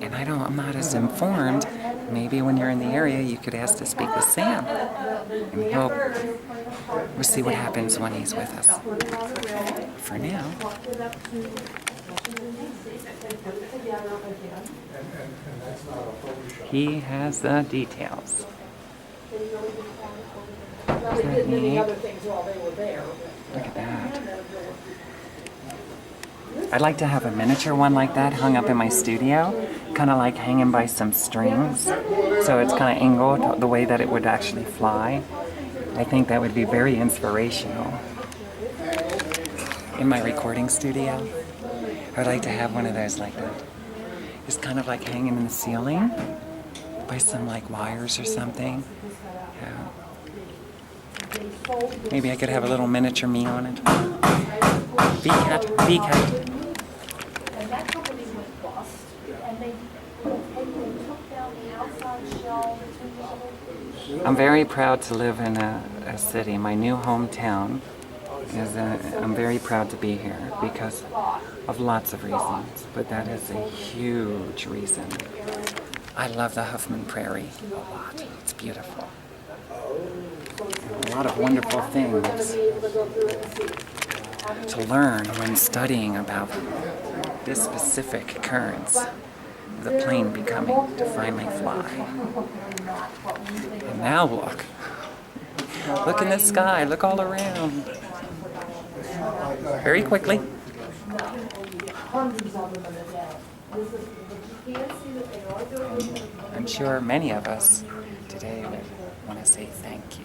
[SPEAKER 1] And I'm not as informed. Maybe when you're in the area, you could ask to speak with Sam. And we'll see what happens when he's with us. For now. He has the details. Isn't that neat? Look at that. I'd like to have a miniature one like that hung up in my studio, kind of like hanging by some strings. So it's kind of angled the way that it would actually fly. I think that would be very inspirational. In my recording studio, I'd like to have one of those like that. It's kind of like hanging in the ceiling by some like wires or something. Yeah. Maybe I could have a little miniature me on it. V-cat, V-cat.
[SPEAKER 5] And that company went bust, and they took down the outside shell.
[SPEAKER 1] I'm very proud to live in a city. My new hometown I'm very proud to be here because of lots of reasons, but that is a huge reason. I love the Huffman Prairie a lot. It's beautiful. And a lot of wonderful things to learn when studying about this specific occurrence of the plane becoming to finally fly. And now look. Look in the sky. Look all around. Very quickly. I'm sure many of us today would want to say thank you.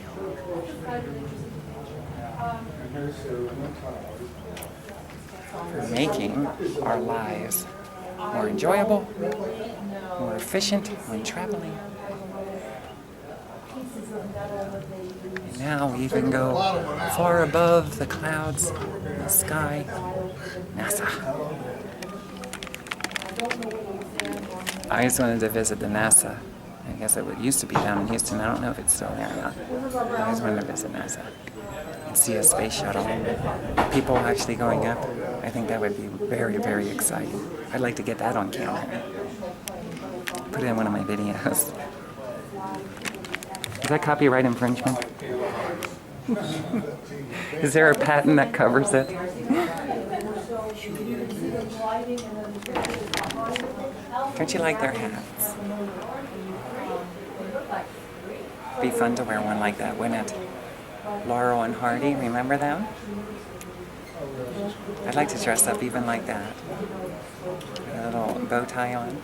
[SPEAKER 1] For making our lives more enjoyable, more efficient when traveling. And now we even go far above the clouds in the sky. NASA. I always wanted to visit the NASA. I guess it used to be down in Houston. I don't know if it's still there or not. I always wanted to visit NASA and see a space shuttle. People actually going up. I think that would be very, very exciting. I'd like to get that on camera. Put it in one of my videos. Is that copyright infringement? Is there a patent that covers it? Don't you like their hats? Be fun to wear one like that, wouldn't it? Laurel and Hardy, remember them? I'd like to dress up even like that. Put a little bow tie on.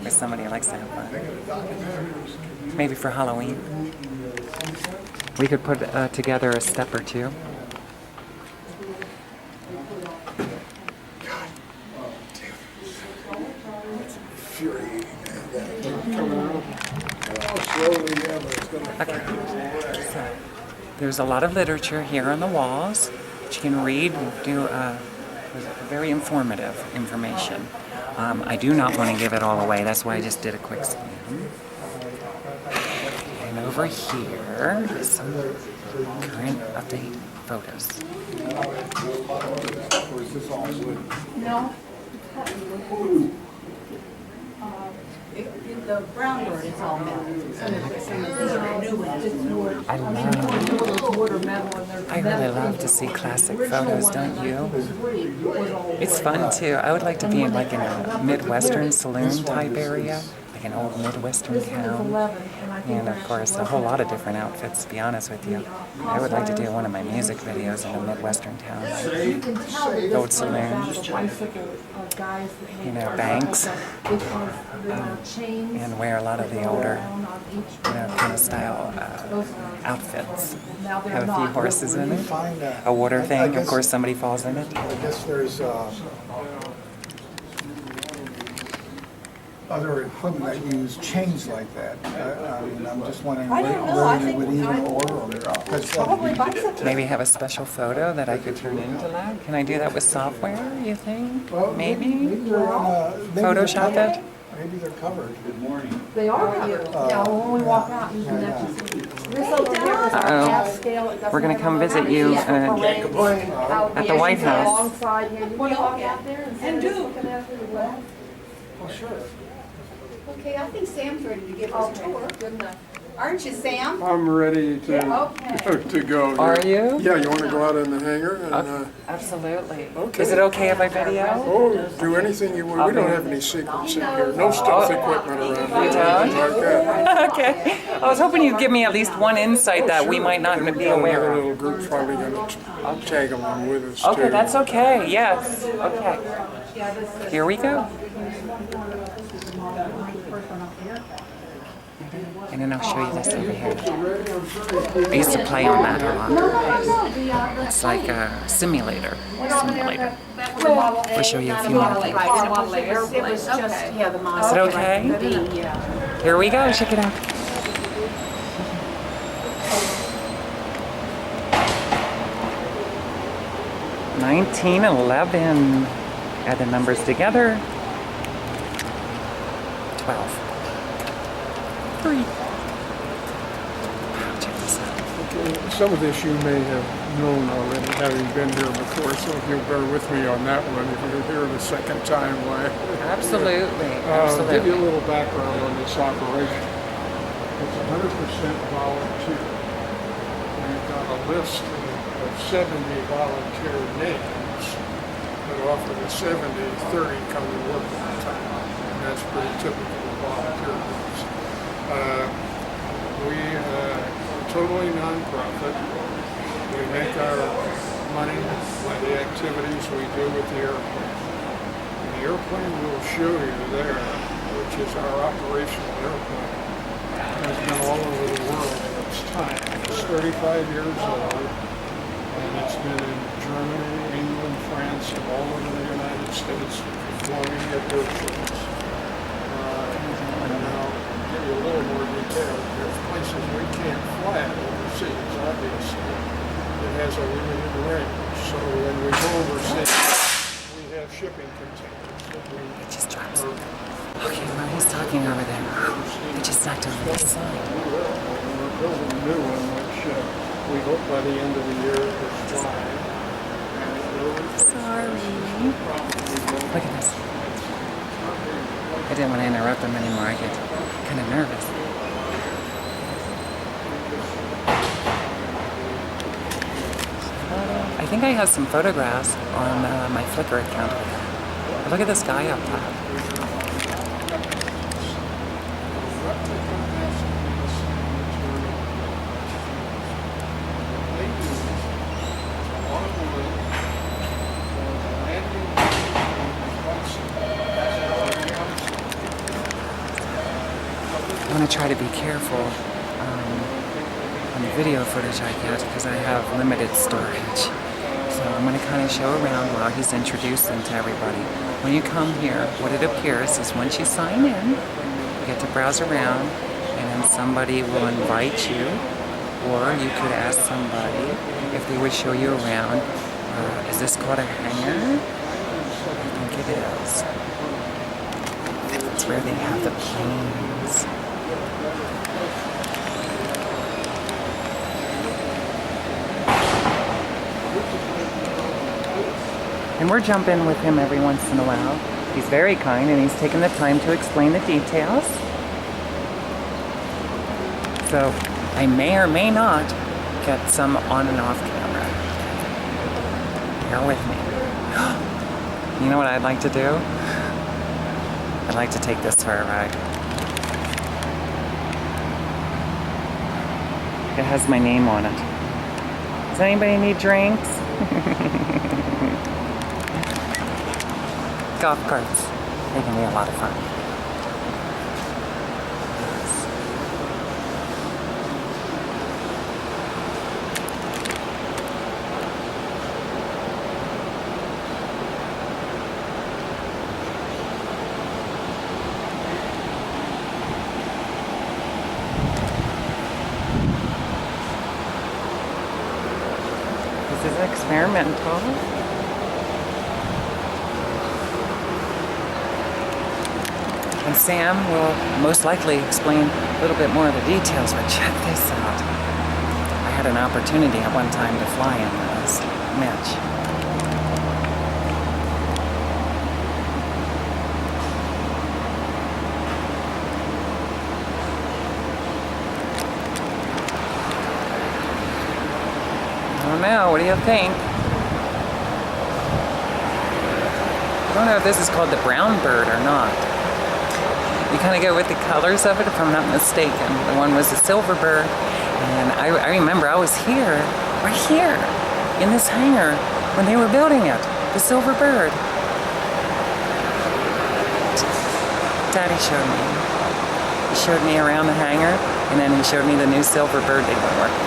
[SPEAKER 1] Or somebody likes to have fun. Maybe for Halloween. We could put together a step or two. Okay. So, there's a lot of literature here on the walls that you can read and do very informative information. I do not want to give it all away. That's why I just did a quick scan. And over here is some current update photos.
[SPEAKER 5] No. The brown board is all metal. These are new ones.
[SPEAKER 1] I really love to see classic photos, don't you? It's fun too. I would like to be in like in a Midwestern saloon type area, like an old Midwestern town. And of course, a whole lot of different outfits, to be honest with you. I would like to do one of my music videos in a Midwestern town, like old saloons, you know, banks, and wear a lot of the older, you know, kind of style outfits. Have a few horses in it, a water thing, of course somebody falls in it.
[SPEAKER 3] I guess there's
[SPEAKER 6] other equipment that use chains like that. I mean, I'm just wondering
[SPEAKER 7] I
[SPEAKER 6] where,
[SPEAKER 7] don't know. I
[SPEAKER 6] where you would
[SPEAKER 7] think
[SPEAKER 6] even
[SPEAKER 7] I-
[SPEAKER 6] order them. 'Cause,
[SPEAKER 7] Probably bicycle.
[SPEAKER 1] Maybe have a special photo that I could turn into that? Can I do that with software, you think?
[SPEAKER 6] well,
[SPEAKER 1] Maybe?
[SPEAKER 6] maybe they're on maybe they're
[SPEAKER 1] Photoshop
[SPEAKER 6] covered.
[SPEAKER 1] it?
[SPEAKER 6] Maybe they're covered.
[SPEAKER 7] They are covered. Yeah, well, when we walk out, you can actually see. This over here is our
[SPEAKER 1] Uh-oh.
[SPEAKER 7] half scale. It doesn't
[SPEAKER 1] We're gonna
[SPEAKER 7] have
[SPEAKER 1] come
[SPEAKER 7] a
[SPEAKER 1] visit you,
[SPEAKER 7] Yeah,
[SPEAKER 1] uh,
[SPEAKER 7] parade.
[SPEAKER 1] at the White House.
[SPEAKER 7] Alongside here. You wanna walk out there and do looking out through the left?
[SPEAKER 6] Oh, sure.
[SPEAKER 8] Okay, I think Sam's ready to give us a tour.
[SPEAKER 7] Good enough.
[SPEAKER 8] Aren't you, Sam?
[SPEAKER 2] I'm ready to,
[SPEAKER 7] Okay.
[SPEAKER 2] to go.
[SPEAKER 1] Are you?
[SPEAKER 2] Yeah, you want to go out in the hangar and,
[SPEAKER 1] Absolutely.
[SPEAKER 2] Okay.
[SPEAKER 1] Is it okay if I video?
[SPEAKER 2] oh, do anything you want. We don't have any secrets in here. No stealth equipment around here. Anything like that.
[SPEAKER 1] Okay. I was hoping you'd give me at least one insight that we might not be aware
[SPEAKER 2] Another
[SPEAKER 1] of.
[SPEAKER 2] little group's probably going to tag along with us
[SPEAKER 1] Okay,
[SPEAKER 2] too.
[SPEAKER 1] that's okay. Yes. Okay. Here we go. And then I'll show you this over here. I used to play on that a lot. It's like a simulator. We'll show you a few more things.
[SPEAKER 7] It was just, yeah, the model.
[SPEAKER 1] Is it okay?
[SPEAKER 7] Yeah.
[SPEAKER 1] Here we go. Check it out. $19.11. Add the numbers together. 12. 3. Wow, check this out.
[SPEAKER 2] Some of this you may have known already, having been here before, so if you'll bear with me on that one, if you're here the second time, why?
[SPEAKER 1] Absolutely.
[SPEAKER 2] I'll give you a
[SPEAKER 1] Absolutely.
[SPEAKER 2] little background on this operation. It's 100% volunteer. We've got a list of 70 volunteer names that offer the 70, 30 come to work full time. And that's pretty typical of volunteer groups. We totally nonprofit. We make our money by the activities we do with the airplane. And the airplane we'll show you there, which is our operational airplane, has been all over the world in its time. It's 35 years old, and it's been in Germany, England, France, and all over the United States, flying at air shows. And I'll give you a little more detail. There's places we can't fly it overseas, obviously. It has a limited range, so when we go overseas, we have shipping containers that we
[SPEAKER 1] It just drops.
[SPEAKER 2] are
[SPEAKER 1] Okay, well, he's talking over there. I just knocked over the sign.
[SPEAKER 2] We're building a new one, which we hope by the end of the year is flying. And it really
[SPEAKER 1] Sorry. Look at this. I didn't want to interrupt him anymore. I get kind of nervous. I think I have some photographs on my Flickr account. Look at this guy up top. I want to try to be careful on the video footage I get because I have limited storage. So I'm going to kind of show around while he's introducing to everybody. When you come here, what it appears is once you sign in, you get to browse around and then somebody will invite you, or you could ask somebody if they would show you around. Is this called a hangar? I think it is. It's where they have the planes. And we're jumping with him every once in a while. He's very kind and he's taken the time to explain the details. So I may or may not get some on and off camera. Bear with me. You know what I'd like to do? I'd like to take this for a ride. It has my name on it. Does anybody need drinks? Golf carts. They can be a lot of fun. experimental. And Sam will most likely explain a little bit more of the details, but check this out. I had an opportunity at one time to fly in this Mitch. I don't know, what do you think? I don't know if this is called the brown bird or not. You kind of go with the colors of it, if I'm not mistaken. The one was a silver bird, and I remember I was here, right here, in this hangar when they were building it, the silver bird. Daddy showed me. He showed me around the hangar, and then he showed me the new silver bird they were working on.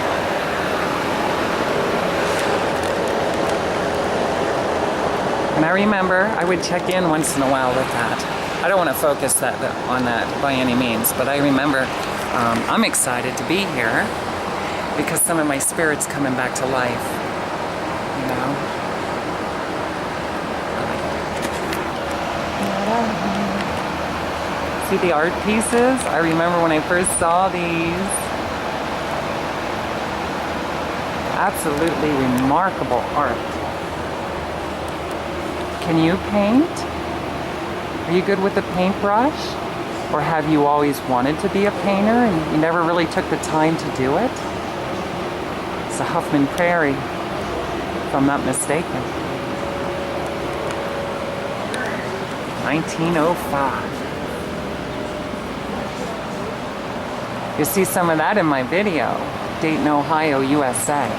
[SPEAKER 1] And I remember I would check in once in a while with that. I don't want to focus on that by any means, but I remember I'm excited to be here because some of my spirit's coming back to life, you know. See the art pieces? I remember when I first saw these. Absolutely remarkable art. Can you paint? Are you good with the paintbrush? Or have you always wanted to be a painter and you never really took the time to do it? It's a Huffman Prairie, if I'm not mistaken. 1905. You see some of that in my video, Dayton, Ohio, USA.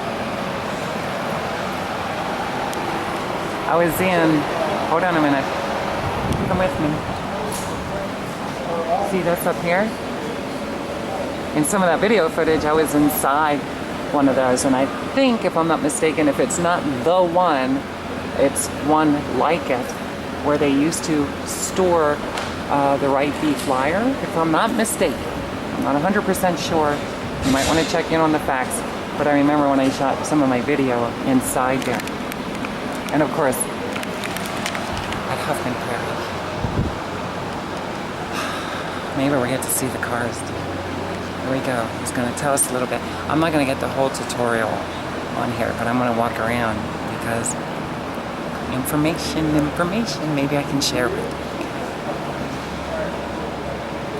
[SPEAKER 1] I was in, hold on a minute, come with me. See this up here? In some of that video footage, I was inside one of those, and I think, if I'm not mistaken, if it's not the one, it's one like it, where they used to store the Wright B flyer, if I'm not mistaken. I'm not 100% sure. You might want to check in on the facts, but I remember when I shot some of my video inside there. And of course, at Huffman Prairie. Maybe we'll get to see the cars. Here we go. He's going to tell us a little bit. I'm not going to get the whole tutorial on here, but I'm going to walk around because information, maybe I can share with you.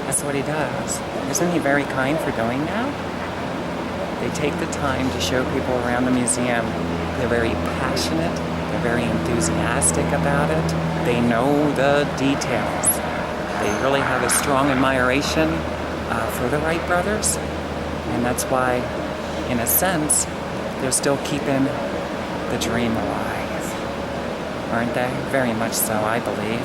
[SPEAKER 1] That's what he does. Isn't he very kind for doing that? They take the time to show people around the museum. They're very passionate. They're very enthusiastic about it. They know the details. They really have a strong admiration for the Wright brothers. And that's why, in a sense, they're still keeping the dream alive. Aren't they? Very much so, I believe.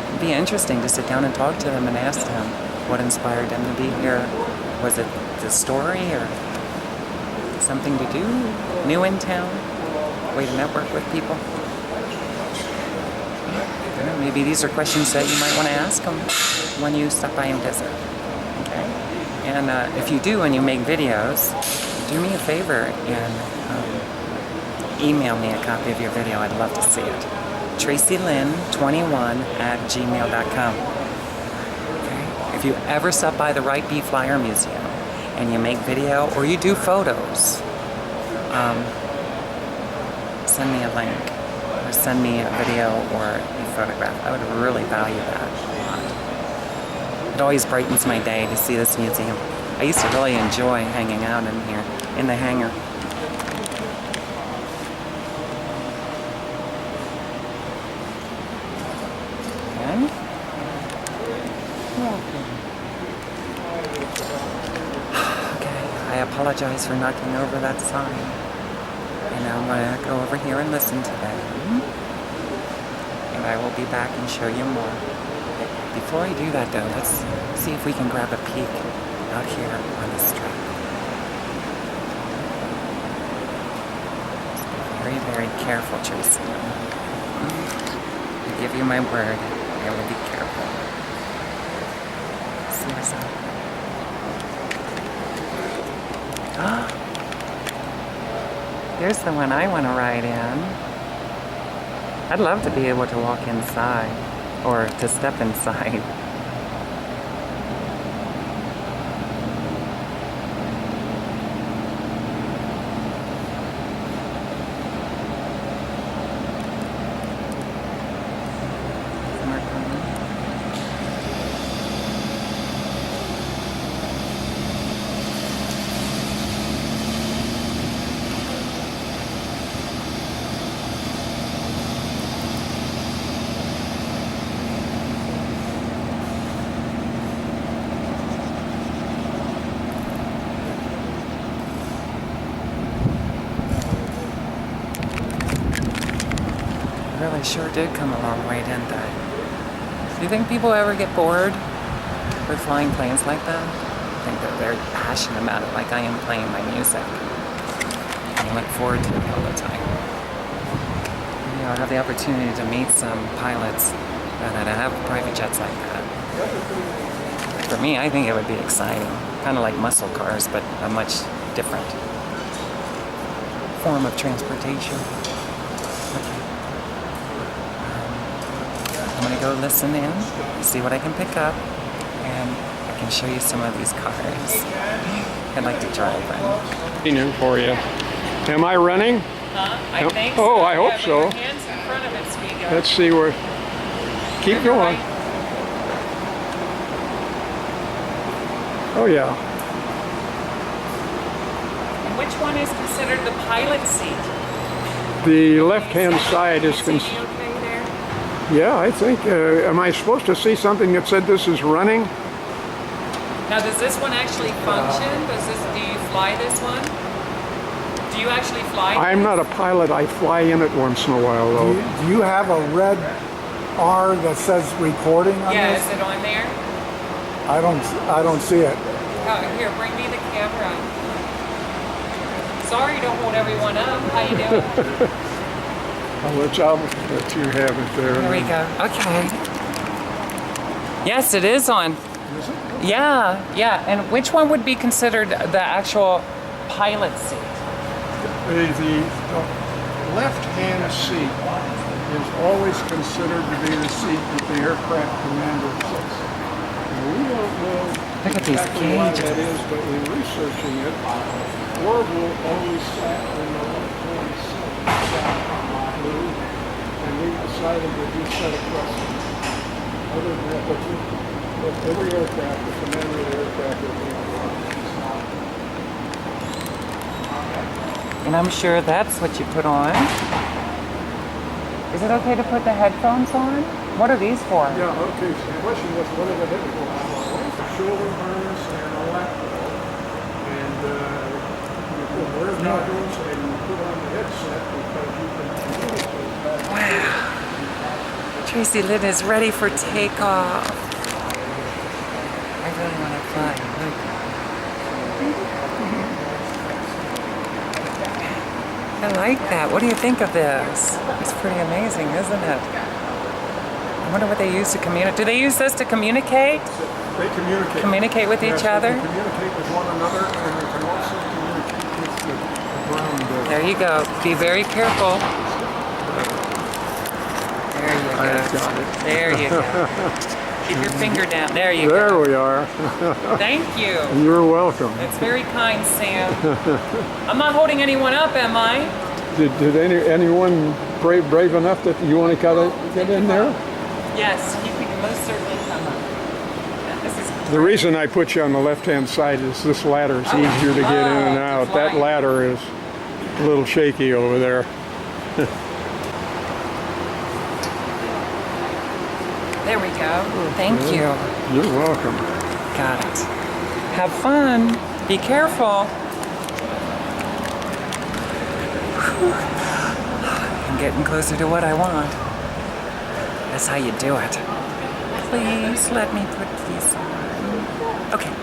[SPEAKER 1] It'd be interesting to sit down and talk to them and ask them what inspired them to be here. Was it the story or something to do? New in town? Way to network with people? Maybe these are questions that you might want to ask them when you stop by and visit. Okay? And if you do and you make videos, do me a favor and email me a copy of your video. I'd love to see it. Tracilyn21@gmail.com. Okay? If you ever stop by the Wright B Flyer Museum and you make video or you do photos, send me a link or send me a video or a photograph. I would really value that a lot. It always brightens my day to see this museum. I used to really enjoy hanging out in here, in the hangar. Okay, I apologize for knocking over that sign. And now I'm going to go over here and listen to them. And I will be back and show you more. Before I do that though, let's see if we can grab a peek out here on the street. Very, very careful, Tracy. I give you my word, I will be careful. See what's up. Here's the one I want to ride in. I'd love to be able to walk inside or to step inside. Really sure did come a long way, didn't they? Do you think people ever get bored with flying planes like that? I think they're very passionate about it, like I am playing my music. I look forward to it all the time. You know, I have the opportunity to meet some pilots that have private jets like that. For me, I think it would be exciting. Kind of like muscle cars, but a much different form of transportation. Okay. I'm gonna go listen in, see what I can pick up, and I can show you some of these cars. I'd like to drive them.
[SPEAKER 2] In for you. Am I running?
[SPEAKER 1] I think
[SPEAKER 2] Oh,
[SPEAKER 1] so.
[SPEAKER 2] I hope
[SPEAKER 1] Yeah, but
[SPEAKER 2] so.
[SPEAKER 1] your hands in front of it, sweetie.
[SPEAKER 2] Let's see where. Keep going. Oh yeah.
[SPEAKER 1] And which one is considered the pilot seat?
[SPEAKER 2] The left-hand side is.
[SPEAKER 1] Is he okay there?
[SPEAKER 2] Yeah, I think. Am I supposed to see something that said this is running?
[SPEAKER 1] Now, does this one actually function? Do you fly this one? Do you actually fly?
[SPEAKER 2] I'm not a pilot. I fly in it once in a while, though.
[SPEAKER 6] Do you have a red R that says recording on
[SPEAKER 1] Yeah,
[SPEAKER 6] this?
[SPEAKER 1] is it on there?
[SPEAKER 6] I don't see it.
[SPEAKER 1] Oh, here, bring me the camera. Sorry to hold everyone up. How you doing?
[SPEAKER 2] I'll let you have it there.
[SPEAKER 1] There we go. Okay. Yes, it is on. Yeah, yeah. And which one would be considered the actual pilot seat?
[SPEAKER 2] The left-hand seat is always considered to be the seat that the aircraft commander sits. Now, we don't know
[SPEAKER 1] Look at these
[SPEAKER 2] exactly why that
[SPEAKER 1] cages.
[SPEAKER 2] is, but in researching it, Orville always sat in the left-hand seat, and we decided to do set a precedent. Other than that, but every aircraft, the commander of the aircraft will be on the left-hand side.
[SPEAKER 1] And I'm sure that's what you put on. Is it okay to put the headphones on? What are these for?
[SPEAKER 2] Yeah, okay, so the question was, what are the headphones? A shoulder harness and a laptop. And you put wear goggles and you put on the headset because you can communicate back.
[SPEAKER 1] Wow. Tracilyn is ready for takeoff. I really want to fly. Look. I like that. What do you think of this? It's pretty amazing, isn't it? I wonder what they use to communicate. Do they use this to communicate?
[SPEAKER 2] They communicate.
[SPEAKER 1] Communicate with each
[SPEAKER 2] Yes,
[SPEAKER 1] other?
[SPEAKER 2] They can communicate with one another and they can also communicate with the ground.
[SPEAKER 1] There you go. Be very careful. There you
[SPEAKER 2] I
[SPEAKER 1] go.
[SPEAKER 2] got it.
[SPEAKER 1] There you go. Keep your finger down. There you
[SPEAKER 2] There
[SPEAKER 1] go.
[SPEAKER 2] we are.
[SPEAKER 1] Thank you.
[SPEAKER 2] You're welcome.
[SPEAKER 1] That's very kind, Sam. I'm not holding anyone up, am I?
[SPEAKER 2] Did anyone brave enough that you want to get in there?
[SPEAKER 1] Yes, you can most certainly come up. Yeah, this is
[SPEAKER 2] The reason I put you on the left-hand side is this ladder is easier to get in and out. That ladder is a little shaky over there.
[SPEAKER 1] There we go. Thank you.
[SPEAKER 2] You're welcome.
[SPEAKER 1] Got it. Have fun. Be careful. Whew. I'm getting closer to what I want. That's how you do it. Please let me put these on. Okay.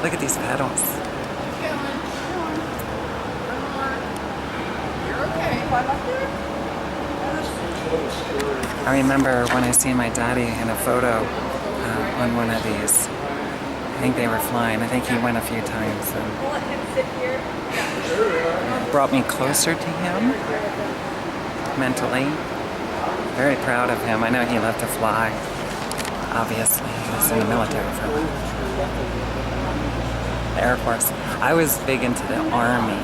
[SPEAKER 1] Look at these pedals.
[SPEAKER 8] You're okay. What about there?
[SPEAKER 1] I remember when I seen my daddy in a photo on one of these, think they were flying. I think he went a few times. And brought me closer to him mentally. Very proud of him. I know he loved to fly. Obviously, he was in the military for a while. The Air Force. I was big into the Army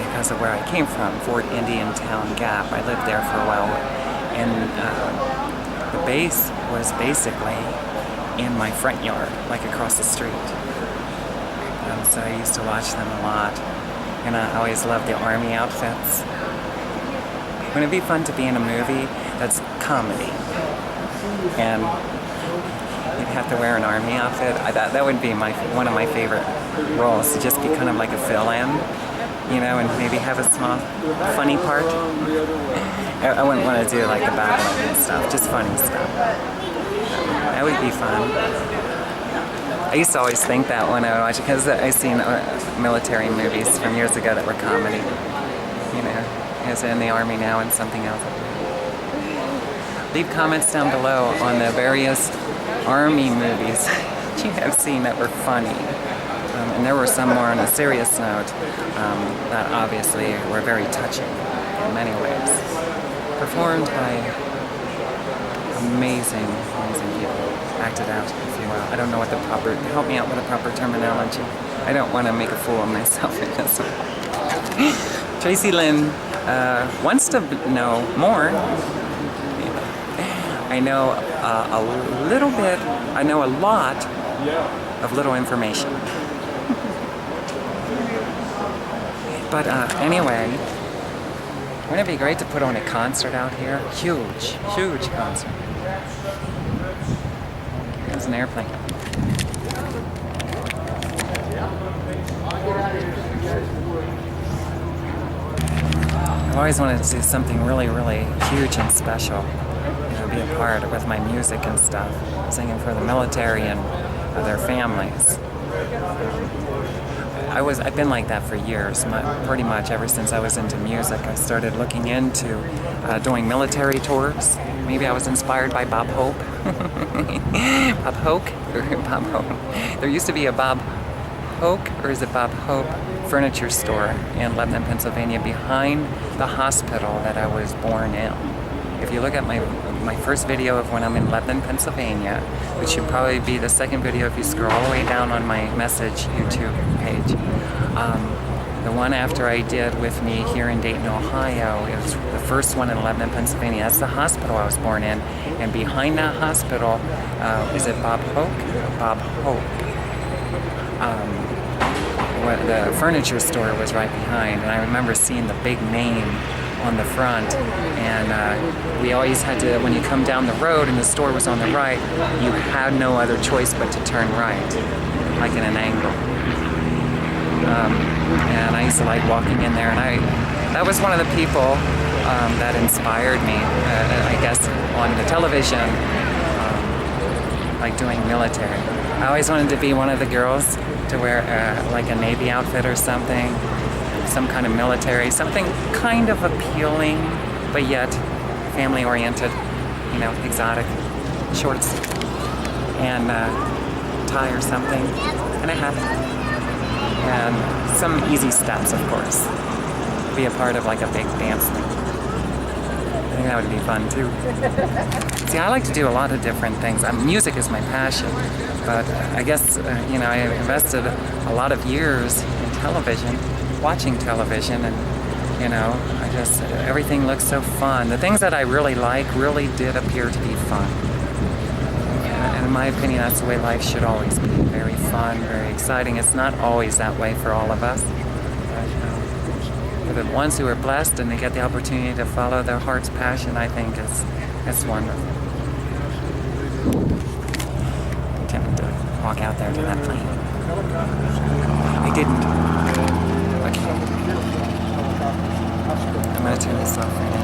[SPEAKER 1] because of where I came from, Fort Indian Town Gap. I lived there for a while, and the base was basically in my front yard, like across the street. So I used to watch them a lot, and I always loved the Army outfits. Wouldn't it be fun to be in a movie that's comedy, and you'd have to wear an Army outfit? That would be one of my favorite roles, to just be kind of like a fill-in, you know, and maybe have a small funny part. I wouldn't want to do like the battling and stuff, just funny stuff. That would be fun. I used to always think that when I would watch it, because I've seen military movies from years ago that were comedy. You know, as in the Army now and something else. Leave comments down below on the various Army movies you have seen that were funny. And there were some more on a serious note that obviously were very touching in many ways. Performed by amazing people. Acted out, if you will. I don't know what the proper, help me out with the proper terminology. I don't want to make a fool of myself in this one. Tracilyn wants to know more. I know a little bit, I know a lot of little information. But anyway, wouldn't it be great to put on a concert out here? Huge concert. There's an airplane. I've always wanted to do something really huge and special. You know, be a part with my music and stuff, singing for the military and their families. I've been like that for years, pretty much ever since I was into music. I started looking into doing military tours. Maybe I was inspired by Bob Hope. Bob Hoke? Or Bob Hope. There used to be a Bob Hoke, or is it Bob Hope, furniture store in Lebanon, Pennsylvania, behind the hospital that I was born in. If you look at my first video of when I'm in Lebanon, Pennsylvania, which should probably be the second video if you scroll all the way down on my message YouTube page. The one after I did with me here in Dayton, Ohio, it was the first one in Lebanon, Pennsylvania. That's the hospital I was born in. And behind that hospital, is it Bob Hoke? Bob Hope. The furniture store was right behind, and I remember seeing the big name on the front, and we always had to, when you come down the road and the store was on the right, you had no other choice but to turn right, like in an angle. And I used to like walking in there, and that was one of the people that inspired me, I guess, on the television, like doing military. I always wanted to be one of the girls to wear like a Navy outfit or something, some kind of military, something kind of appealing, but yet family-oriented, you know, exotic, shorts and tie or something, and a hat, and some easy steps, of course. Be a part of like a big dance thing. I think that would be fun too. See, I like to do a lot of different things. Music is my passion, but I guess, you know, I invested a lot of years in television, watching television, and, you know, everything looks so fun. The things that I really like really did appear to be fun. And in my opinion, that's the way life should always be. Very fun, very exciting. It's not always that way for all of us. For the ones who are blessed and they get the opportunity to follow their heart's passion, I think it's wonderful. I'm tempted to walk out there to that plane. I didn't. Okay. I'm going to turn this off right now.